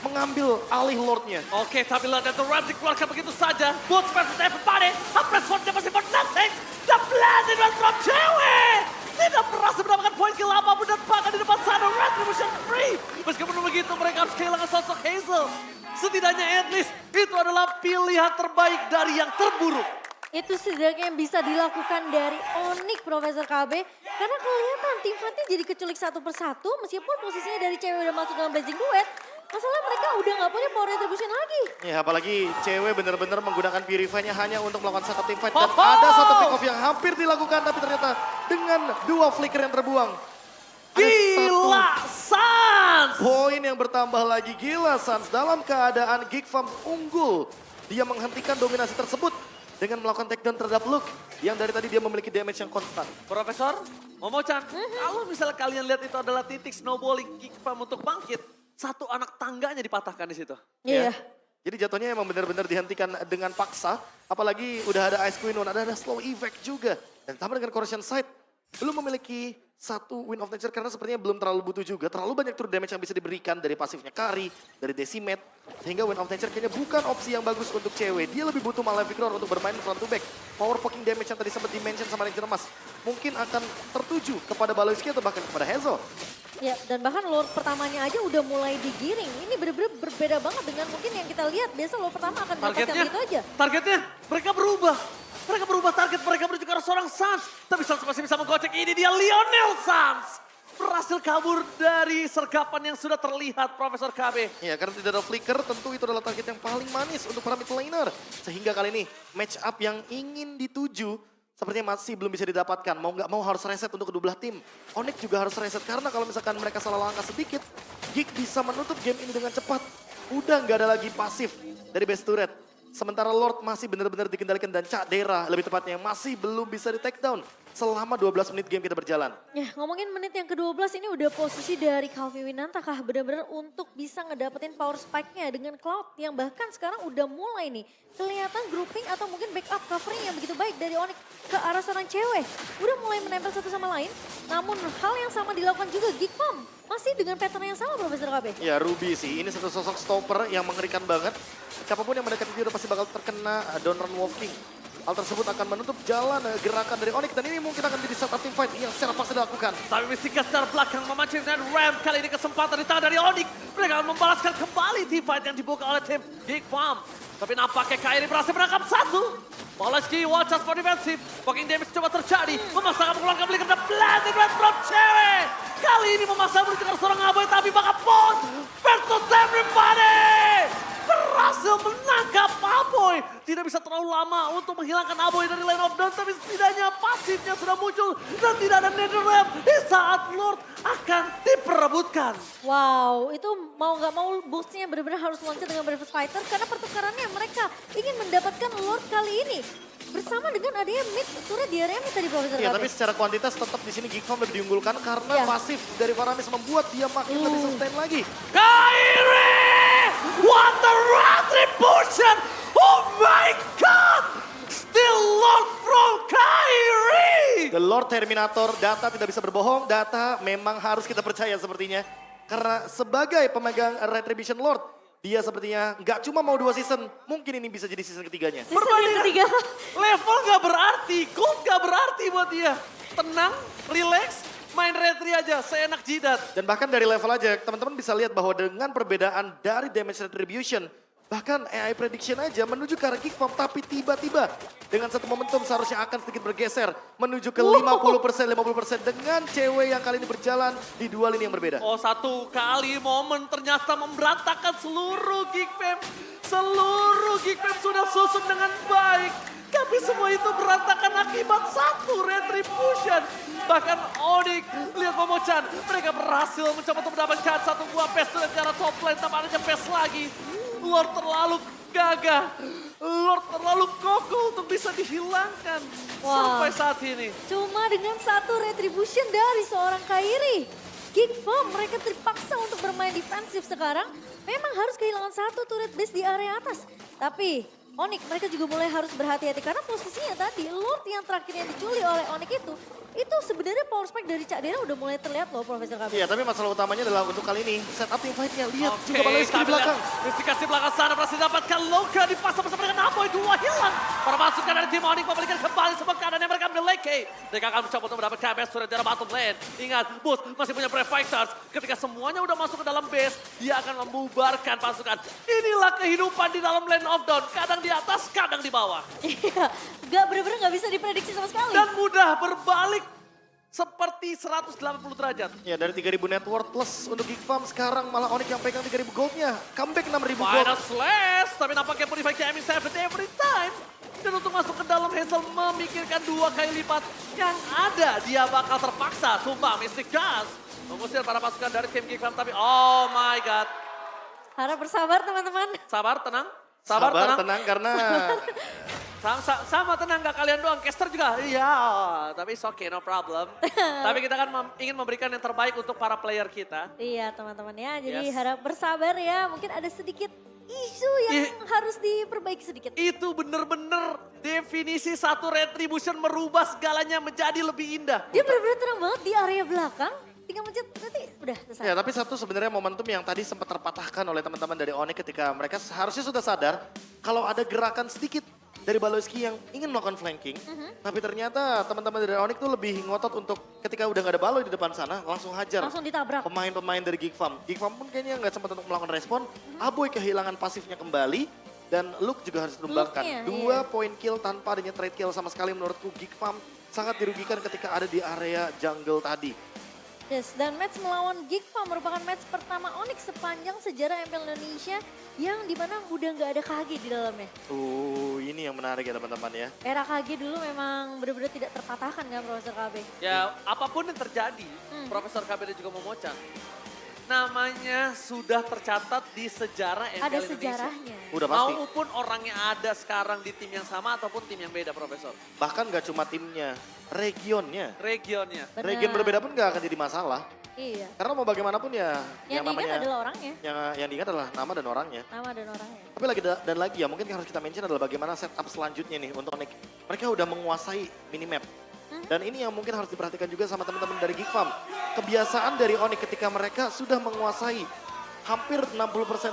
mengambil alih Lord-nya. Oke, tapi lihat itu Ram dikeluarkan begitu saja. Both versus everybody. Press Sword masih for nothing. The blended one from cewek. Tidak berhasil mendapatkan poin kill apapun dan bahkan di depan sana Retribution free. Meskipun begitu mereka harus kehilangan sosok Hazel. Setidaknya at least itu adalah pilihan terbaik dari yang terburuk. Itu setidaknya yang bisa dilakukan dari Onyx Profesor KB. Karena kelihatan tim fight-nya jadi keculik satu persatu. Meskipun posisinya dari cewek udah masuk dalam Blazing Duet. Masalah mereka udah gak punya power retribution lagi. Ya apalagi cewek benar-benar menggunakan Purify-nya hanya untuk melakukan satu team fight. Dan ada satu pick off yang hampir dilakukan tapi ternyata dengan 2 flicker yang terbuang. Gila Sans! Poin yang bertambah lagi gila Sans dalam keadaan Geek Farm unggul. Dia menghentikan dominasi tersebut dengan melakukan takedown terhadap Luke yang dari tadi dia memiliki damage yang konstan. Profesor, Momo-chan, kalau misalnya kalian lihat itu adalah titik snowballing Geek Farm untuk bangkit, satu anak tangganya dipatahkan di situ. Iya. Jadi jatuhnya emang benar-benar dihentikan dengan paksa. Apalagi udah ada Ice Queen, ada slow effect juga. Dan tambah dengan Corrosion Sight, belum memiliki satu Wind of Nature karena sepertinya belum terlalu butuh juga. Terlalu banyak true damage yang bisa diberikan dari pasifnya Kari, dari Decimate. Sehingga Wind of Nature kayaknya bukan opsi yang bagus untuk cewek. Dia lebih butuh Malefic Roar untuk bermain front to back. Power poking damage yang tadi sempat dimention sama Ranger Emas mungkin akan tertuju kepada Baloyski atau bahkan kepada Hazel. Ya, dan bahkan Lord pertamanya aja udah mulai digiring. Ini bener-bener berbeda banget dengan mungkin yang kita lihat. Biasa Lord pertama akan dapatkan begitu aja. Targetnya mereka berubah. Mereka berubah target, mereka menuju ke arah seorang Sans. Tapi Sans masih bisa menggocek, ini dia Lionel Sans. Berhasil kabur dari sergapan yang sudah terlihat Profesor KB. Ya karena tidak ada flicker tentu itu adalah target yang paling manis untuk para mid laner. Sehingga kali ini match up yang ingin dituju sepertinya masih belum bisa didapatkan. Mau nggak mau harus reset untuk kedua belah tim. Onyx juga harus reset karena kalau misalkan mereka salah langkah sedikit, Geek bisa menutup game ini dengan cepat. Udah nggak ada lagi pasif dari base turret. Sementara Lord masih benar-benar dikendalikan dan Cak Dera lebih tepatnya masih belum bisa di take down. selama 12 menit game kita berjalan. Ya, ngomongin menit yang ke-12 ini udah posisi dari Calvi Winanta kah benar-benar untuk bisa ngedapetin power spike-nya dengan Cloud yang bahkan sekarang udah mulai nih kelihatan grouping atau mungkin backup covering yang begitu baik dari Onyx ke arah seorang cewek. Udah mulai menempel satu sama lain, namun hal yang sama dilakukan juga Geek Farm. Masih dengan pattern yang sama Profesor KB. Ya Ruby sih, ini satu sosok stopper yang mengerikan banget. Siapapun yang mendekati dia udah pasti bakal terkena Don't Run Wolf King. Hal tersebut akan menutup jalan gerakan dari Onyx dan ini mungkin akan jadi setup team fight yang secara pasti dilakukan. Tapi Mystica secara belakang memancing dengan Ram. Kali ini kesempatan di tangan dari Onyx. Mereka akan membalaskan kembali team fight yang dibuka oleh tim Geek Farm. Tapi nampaknya Kairi berhasil menangkap satu. Moleski, one chance for defensive. Fucking damage coba terjadi. Memaksakan mengeluarkan beli kerja blended red from cewek. Kali ini memaksa meluncurkan seorang Aboy tapi bakal Pon versus everybody. Berhasil menangkap Aboy. Tidak bisa terlalu lama untuk menghilangkan Aboy dari lane of dawn. Tapi setidaknya pasifnya sudah muncul. Dan tidak ada nether realm di saat Lord akan diperebutkan. Wow, itu mau nggak mau boostnya benar-benar harus loncat dengan Breakfast Fighter karena pertukarannya mereka ingin mendapatkan Lord kali ini. Bersama dengan adanya mid turret di area mid tadi Profesor Ya KB. tapi secara kuantitas tetap di sini Geek Farm lebih diunggulkan karena Ya. pasif dari Faramis membuat dia makin lebih sustain lagi. Kairi! What the retribution! Oh my God! Still Lord from Kairi! The Lord Terminator, data tidak bisa berbohong, data memang harus kita percaya sepertinya. Karena sebagai pemegang Retribution Lord, dia sepertinya nggak cuma mau 2 season, mungkin ini bisa jadi season ketiganya. Season yang ketiga. Level gak berarti, gold gak berarti buat dia. Tenang, relax, main retri aja, seenak jidat. Dan bahkan dari level aja, teman-teman bisa lihat bahwa dengan perbedaan dari damage retribution, bahkan AI prediction aja menuju ke arah Geek Farm, tapi tiba-tiba dengan satu momentum seharusnya akan sedikit bergeser menuju ke 50% dengan cewek yang kali ini berjalan di 2 lini yang berbeda. Oh, satu kali momen ternyata memberantakan seluruh Geek Fam. Seluruh Geek Fam sudah susun dengan baik. Tapi semua itu berantakan akibat satu retribution. Bahkan Onyx, lihat Momochan, mereka berhasil mencoba untuk mendapatkan satu buah pes dari arah top lane, tapi adanya pes lagi. Lord terlalu gagah, Lord terlalu kokoh untuk bisa dihilangkan sampai saat ini. Cuma dengan satu retribution dari seorang Kairi. Geek Farm mereka terpaksa untuk bermain defensif sekarang. Memang harus kehilangan satu turret base di area atas. Tapi Onyx mereka juga mulai harus berhati-hati karena posisinya tadi Lord yang terakhir yang dicuri oleh Onyx itu sebenarnya power spike dari Cak Dera udah mulai terlihat loh Profesor KB. Iya, tapi masalah utamanya adalah untuk kali ini setup team fight-nya. Lihat Oke, juga Baloyski di belakang. Investigasi belakang sana berhasil dapatkan Loka dipasang bersama dengan Apoy. 2 hilang. Para pasukan dari tim Onyx membalikan kembali semua keadaan yang mereka miliki. Mereka akan mencoba untuk mendapatkan base turret dari bottom lane. Ingat, Bus masih punya Brave Fighters. Ketika semuanya udah masuk ke dalam base, dia akan membubarkan pasukan. Inilah kehidupan di dalam lane of dawn. Kadang di atas, kadang di bawah. Iya, bener-bener gak bisa diprediksi sama sekali. Dan mudah berbalik seperti 180 derajat. Ya dari 3.000 net worth plus untuk Geek Farm sekarang malah Onyx yang pegang 3.000 goldnya. Comeback 6.000 gold. Final slash, tapi nampaknya Purify Gaming save it every time. Dan untuk masuk ke dalam Hazel memikirkan 2 kali lipat yang ada. Dia bakal terpaksa tumbang Mystic Gas. Mengusir para pasukan dari tim Geek Farm tapi oh my God. Harap bersabar teman-teman. Sabar, tenang. Sabar, tenang karena Sama tenang, gak kalian doang. Caster juga, iya. Tapi it's okay, no problem. Tapi kita kan ingin memberikan yang terbaik untuk para player kita. Iya teman-teman ya, jadi Yes. harap bersabar ya. Mungkin ada sedikit isu yang harus diperbaiki sedikit. Itu bener-bener definisi satu retribution merubah segalanya menjadi lebih indah. Dia benar-benar tenang banget di area belakang. Tinggal mencet nanti udah selesai. ya tapi satu sebenarnya momentum yang tadi sempat terpatahkan oleh teman-teman dari Onyx ketika mereka seharusnya sudah sadar kalau ada gerakan sedikit dari Baloyski yang ingin melakukan flanking. Tapi ternyata teman-teman dari Onyx tuh lebih ngotot untuk ketika udah gak ada Baloy di depan sana langsung hajar. Langsung ditabrak. Pemain-pemain dari Geek Farm. Geek Farm pun kayaknya nggak sempat untuk melakukan respon. Aboy kehilangan pasifnya kembali. Dan Luke juga harus ditumbangkan. Luke-nya, 2 poin kill tanpa adanya trade kill sama sekali menurutku Geek Farm sangat dirugikan ketika ada di area jungle tadi. Yes, dan match melawan Geek Farm merupakan match pertama Onyx sepanjang sejarah MPL Indonesia yang dimana udah nggak ada KG di dalamnya. Ini yang menarik ya teman-teman ya. Era KG dulu memang benar-benar tidak terpatahkan kan Profesor KB. Ya apapun yang terjadi, Profesor KB dan juga Momochan. namanya sudah tercatat di sejarah MPL Ada Indonesia. sejarahnya. Udah pasti. Maupun orangnya ada sekarang di tim yang sama ataupun tim yang beda, Profesor. Bahkan gak cuma timnya, regionnya. Regionnya. Benar. Region berbeda pun gak akan jadi masalah. Iya. Karena mau bagaimanapun ya Yang diingat namanya adalah orangnya. yang diingat adalah nama dan orangnya. Nama dan orangnya. Tapi lagi dan lagi ya mungkin yang harus kita mention adalah bagaimana setup selanjutnya nih untuk Onyx. Mereka udah menguasai minimap. Dan ini yang mungkin harus diperhatikan juga sama teman-teman dari Geek Farm. Kebiasaan dari Onyx ketika mereka sudah menguasai hampir 60%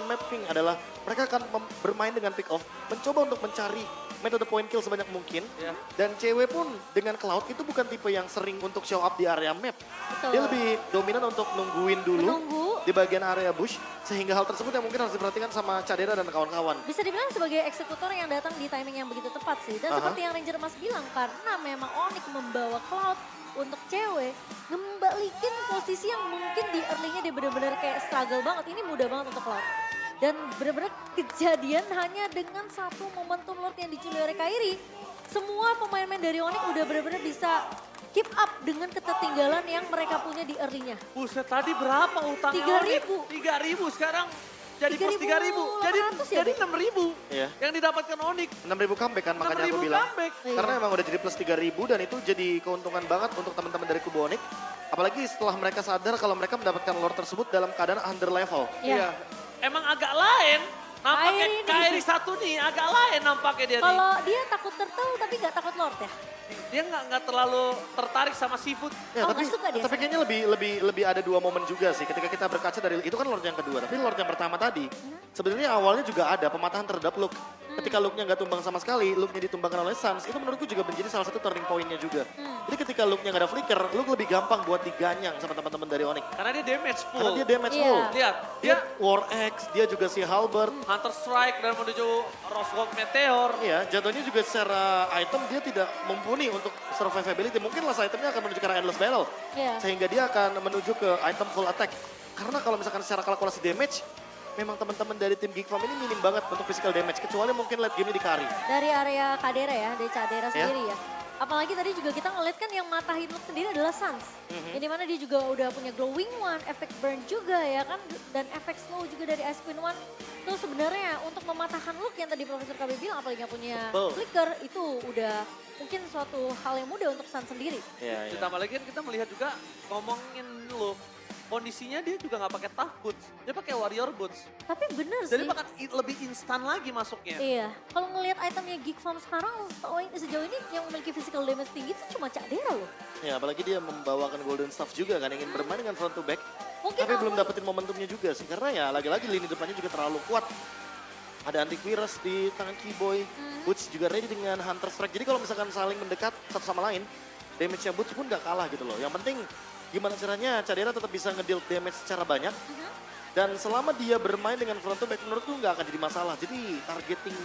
mapping adalah mereka akan bermain dengan pick off, mencoba untuk mencari metode point kill sebanyak mungkin. Ya. Dan cewek pun dengan Cloud itu bukan tipe yang sering untuk show up di area map. Betul. Dia lebih dominan untuk nungguin dulu Menunggu. di bagian area bush. Sehingga hal tersebut yang mungkin harus diperhatikan sama Cadera dan kawan-kawan. Bisa dibilang sebagai eksekutor yang datang di timing yang begitu tepat sih. Dan Aha. seperti yang Ranger Mas bilang, karena memang Onyx membawa Cloud untuk cewek, ngembalikin posisi yang mungkin di early-nya dia benar-benar kayak struggle banget. Ini mudah banget untuk Cloud. Dan benar-benar kejadian hanya dengan satu momentum Lord yang dicuri oleh Kairi. Semua pemain-pemain dari Onyx udah benar-benar bisa keep up dengan ketertinggalan yang mereka punya di early-nya. Buset, tadi berapa utangnya? 3.000. 3.000 sekarang jadi plus 3.000. 3.800 ya, Jadi Bek? 6.000 Iya. yang didapatkan Onyx. 6.000 comeback kan makanya 6.000 aku bilang. comeback. Iya. Karena emang udah jadi plus 3.000 dan itu jadi keuntungan banget untuk teman-teman dari kubu Onyx. Apalagi setelah mereka sadar kalau mereka mendapatkan lore tersebut dalam keadaan under level. Iya. Emang agak lain. Nampaknya Kairi ini. Kairi satu nih agak lain nampaknya dia nih. Kalau dia takut turtle tapi nggak takut Lord ya? Dia nggak terlalu tertarik sama seafood. Ya, Oh, tapi, nggak suka dia tapi kayaknya lebih ada dua momen juga sih ketika kita berkaca dari itu kan Lord yang kedua, tapi Lord yang pertama tadi sebenarnya awalnya juga ada pematahan terhadap Luke. Ketika Luke-nya nggak tumbang sama sekali, Luke-nya ditumbangkan oleh Sans, itu menurutku juga menjadi salah satu turning point-nya juga. Jadi ketika Luke-nya nggak ada flicker, Luke lebih gampang buat diganyang sama teman-teman dari Onyx. Karena dia damage full. Karena dia damage Iya. full. Lihat, Dia dia War X, dia juga si Halberd. Hunter Strike dan menuju Roswell Meteor. Iya, jatuhnya juga secara item dia tidak mumpuni untuk survivability. Mungkin last itemnya akan menuju ke arah Endless Battle. Iya. Sehingga dia akan menuju ke item full attack. Karena kalau misalkan secara kalkulasi damage, memang teman-teman dari tim Geek Farm ini minim banget untuk physical damage. Kecuali mungkin late game-nya di carry. Dari area Kadera ya, dari Cadera Ya. sendiri ya. Apalagi tadi juga kita ngeliat kan yang matahin Luke sendiri adalah Sans. Yang dimana dia juga udah punya glowing one, efek burn juga ya kan. Dan efek slow juga dari Ice Queen One. Itu sebenarnya untuk mematahkan Luke yang tadi Profesor KB bilang apalagi yang punya Betul. flicker itu udah mungkin suatu hal yang mudah untuk Sans sendiri. Iya, iya. Ditambah lagi kan kita melihat juga ngomongin dulu. Kondisinya dia juga nggak pakai tough boots. Dia pakai warrior boots. Tapi bener Jadi sih. bahkan lebih instan lagi masuknya. Iya, kalau ngelihat itemnya Geek Farm sekarang sejauh ini yang memiliki physical damage tinggi itu cuma Cadera loh. Ya, apalagi dia membawakan golden staff juga kan. Ingin bermain dengan front to back. Mungkin Tapi belum dapetin momentumnya juga sih. Karena ya lagi-lagi lini depannya juga terlalu kuat. Ada antivirus di tangan Keyboy. Boots juga ready dengan Hunter Strike. Jadi kalau misalkan saling mendekat satu sama lain, damage-nya Boots pun gak kalah gitu loh. Yang penting gimana caranya Cadera tetap bisa ngedeal damage secara banyak. Dan selama dia bermain dengan front to back menurutku nggak akan jadi masalah. Jadi targeting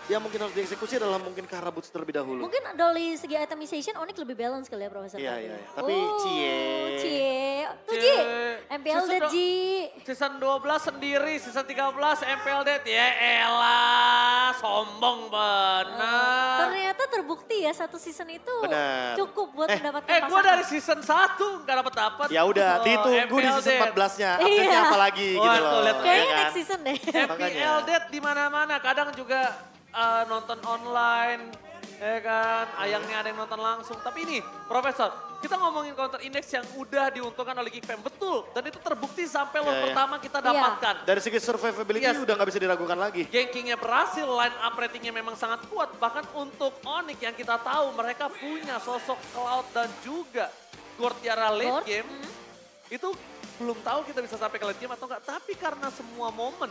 yang mungkin harus dieksekusi adalah mungkin ke arah Boots terlebih dahulu. Mungkin dari segi itemization Onyx lebih balance kali ya Profesor. Iya, Kavi. iya, iya. Tapi cie. Cie. Tuh Ji, Cie. MPL Season Dead do- Ji. Season 12 sendiri, season 13 MPL Dead. Ya elah, sombong bener. Ternyata terbukti ya satu season itu Benar. cukup buat mendapatkan Gue pasangan. dari season 1 nggak dapet. Ya udah, ditunggu di MPL season Dead. 14-nya. Iya. Update-nya apa lagi Wah, gitu tuh, loh. lihat. Kayaknya ya kan? next season deh. MPL Makanya. Dead di mana-mana, kadang juga nonton online, ya kan, ayangnya ada yang nonton langsung. Tapi ini, Profesor, kita ngomongin counter index yang udah diuntungkan oleh Geek Fam, betul. Dan itu terbukti sampai lot Iya, iya. pertama kita Iya. dapatkan. Dari segi survivability Yes. udah nggak bisa diragukan lagi. Gankingnya berhasil, line up ratingnya memang sangat kuat. Bahkan untuk Onyx yang kita tahu mereka punya sosok Cloud dan juga Gortiara late Gort, game. Itu belum tahu kita bisa sampai ke late game atau enggak. Tapi karena semua momen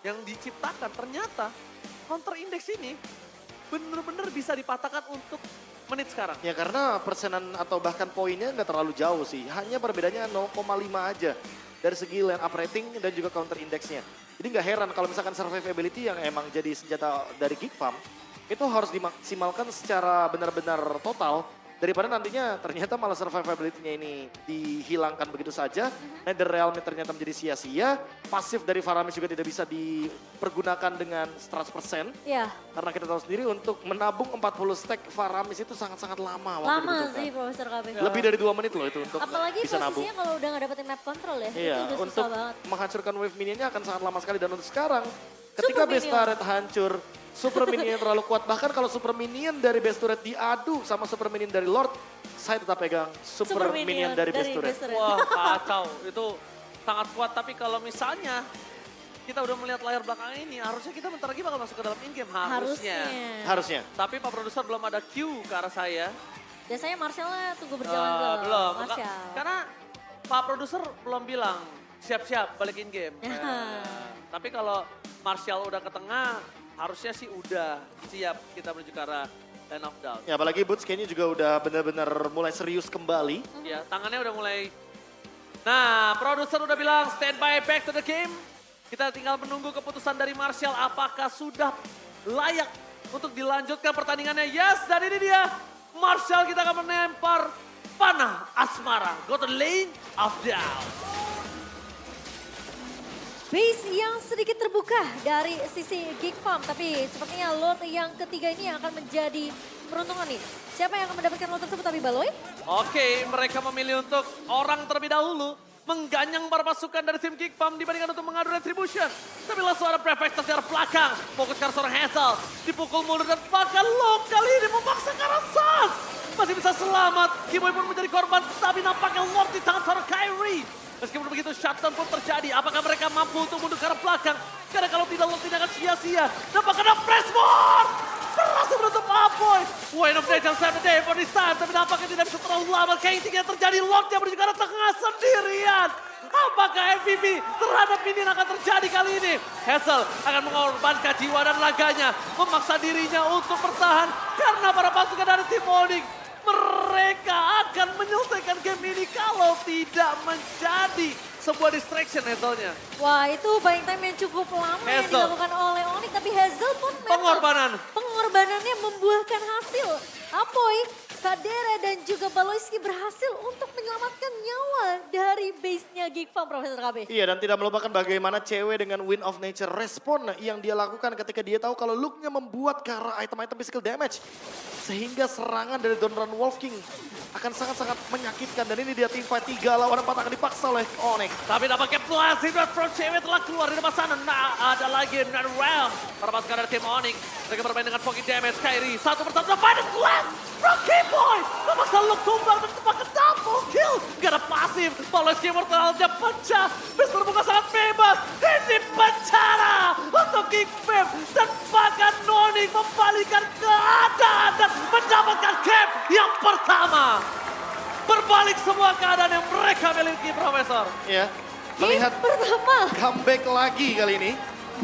yang diciptakan ternyata counter index ini bener-bener bisa dipatahkan untuk menit sekarang. Ya karena persenan atau bahkan poinnya nggak terlalu jauh sih. Hanya perbedaannya 0,5 aja. Dari segi line up rating dan juga counter indexnya. Jadi nggak heran kalau misalkan survivability yang emang jadi senjata dari Geek Farm. Itu harus dimaksimalkan secara benar-benar total. Daripada nantinya ternyata malah survivability-nya ini dihilangkan begitu saja. Netherrealm ternyata menjadi sia-sia. Pasif dari Faramis juga tidak bisa dipergunakan dengan 100%. Iya. Karena kita tahu sendiri untuk menabung 40 stack Faramis itu sangat-sangat lama waktu Lama dibutuhkan. sih Profesor KB. Lebih dari 2 menit loh itu untuk Apalagi bisa nabung. posisinya kalau udah gak dapetin map control ya, Iya, itu udah untuk susah banget. menghancurkan wave minionnya akan sangat lama sekali. Dan untuk sekarang, ketika Super base minion. turret hancur, super minion terlalu kuat. Bahkan kalau super minion dari base turret diadu sama super minion dari Lord, saya tetap pegang super minion dari base turret. Wah kacau, itu sangat kuat. Tapi kalau misalnya kita udah melihat layar belakang ini, harusnya kita bentar lagi bakal masuk ke dalam in-game. Harusnya. Harusnya. Tapi Pak Produser belum ada cue ke arah saya. Biasanya Marcel-nya tunggu berjalan dulu. Belum. Marcel. Karena Pak Produser belum bilang siap-siap balik in-game. Tapi kalau Martial udah ke tengah, harusnya sih udah siap kita menuju ke arah Land of Doubt. Ya apalagi Boots kayaknya juga udah benar-benar mulai serius kembali. Ya, tangannya udah mulai. Nah, produser udah bilang standby back to the game. Kita tinggal menunggu keputusan dari Martial apakah sudah layak untuk dilanjutkan pertandingannya. Yes, dan ini dia. Martial kita akan menempar panah asmara. Go to lane of doubt. Base yang sedikit terbuka dari sisi Geek Farm, tapi sepertinya lot yang ketiga ini akan menjadi peruntungan nih. Siapa yang akan mendapatkan lot tersebut, tapi Baloy? Oke, mereka memilih untuk orang terlebih dahulu mengganyang para pasukan dari tim Geek Farm dibandingkan untuk mengadu retribution. Tapi langsung ada prefect dari belakang, fokus ke arah seorang Hazel, dipukul mundur dan bahkan Lo kali ini memaksa ke arah Sas. Masih bisa selamat, Kiboy pun menjadi korban, tapi nampaknya Lord di tangan seorang Kyrie. Meskipun begitu, shutdown pun terjadi. Apakah mereka mampu untuk mundur ke arah belakang? Karena kalau tidak, Lord tidak akan sia-sia. Nampaknya ada pressboard! Berhasil menutup Apoy. Wayne of Nature save the day for this time. Tapi nampaknya tidak bisa terlalu lama. Kayaknya yang terjadi, Lord yang menuju ke arah tengah sendirian. Apakah MVP terhadap Minion akan terjadi kali ini? Hazel akan mengorbankan jiwa dan raganya. Memaksa dirinya untuk bertahan. Karena para pasukan dari tim Onyx, mereka akan menyelesaikan game ini kalau tidak menjadi sebuah distraction Hazelnya. Wah, itu buying time yang cukup lama yang Hazel. dilakukan oleh Onyx, tapi Hazel pun memang Pengorbanan. pengorbanannya membuahkan hasil. Apoy, Kadere dan juga Baloyski berhasil untuk menyelamatkan nyawa dari base-nya Geek Farm, Profesor KB. Iya, dan tidak melupakan bagaimana cewek dengan Wind of Nature respon yang dia lakukan ketika dia tahu kalau look-nya membuat ke arah item-item physical damage. Sehingga serangan dari Donran Wolf King akan sangat-sangat menyakitkan. Dan ini dia tim fight 3 lawan 4 akan dipaksa oleh Onyx. Tapi nampaknya Blast Hidrat from cewek telah keluar dari depan sana. Nah, ada lagi Netherrealm. Para pasukan dari tim Onyx. Mereka bermain dengan Foggy Damage. Kyrie satu persatu dapat Blast from K-Boy. Memaksa look tumbang dan tepat ke double kill. Gak ada pasif. Baloyski Immortalnya pecah. Bis terbuka sangat bebas. Ini bencana untuk Geek Fam. Dan bahkan Onyx membalikan keadaan dan mendapatkan game yang pertama. Berbalik semua keadaan yang mereka miliki, Profesor. Ya, melihat Pertama, comeback lagi kali ini.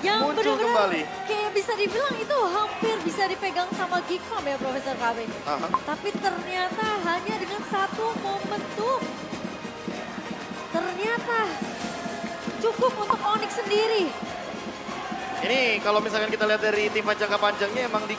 yang Muncul benar-benar kembali. kayak bisa dibilang itu hampir bisa dipegang sama Geek Farm ya, Profesor KB. Aha. Tapi ternyata hanya dengan satu momentum. Ternyata cukup untuk Onyx sendiri. Ini kalau misalkan kita lihat dari tim jangka panjangnya emang di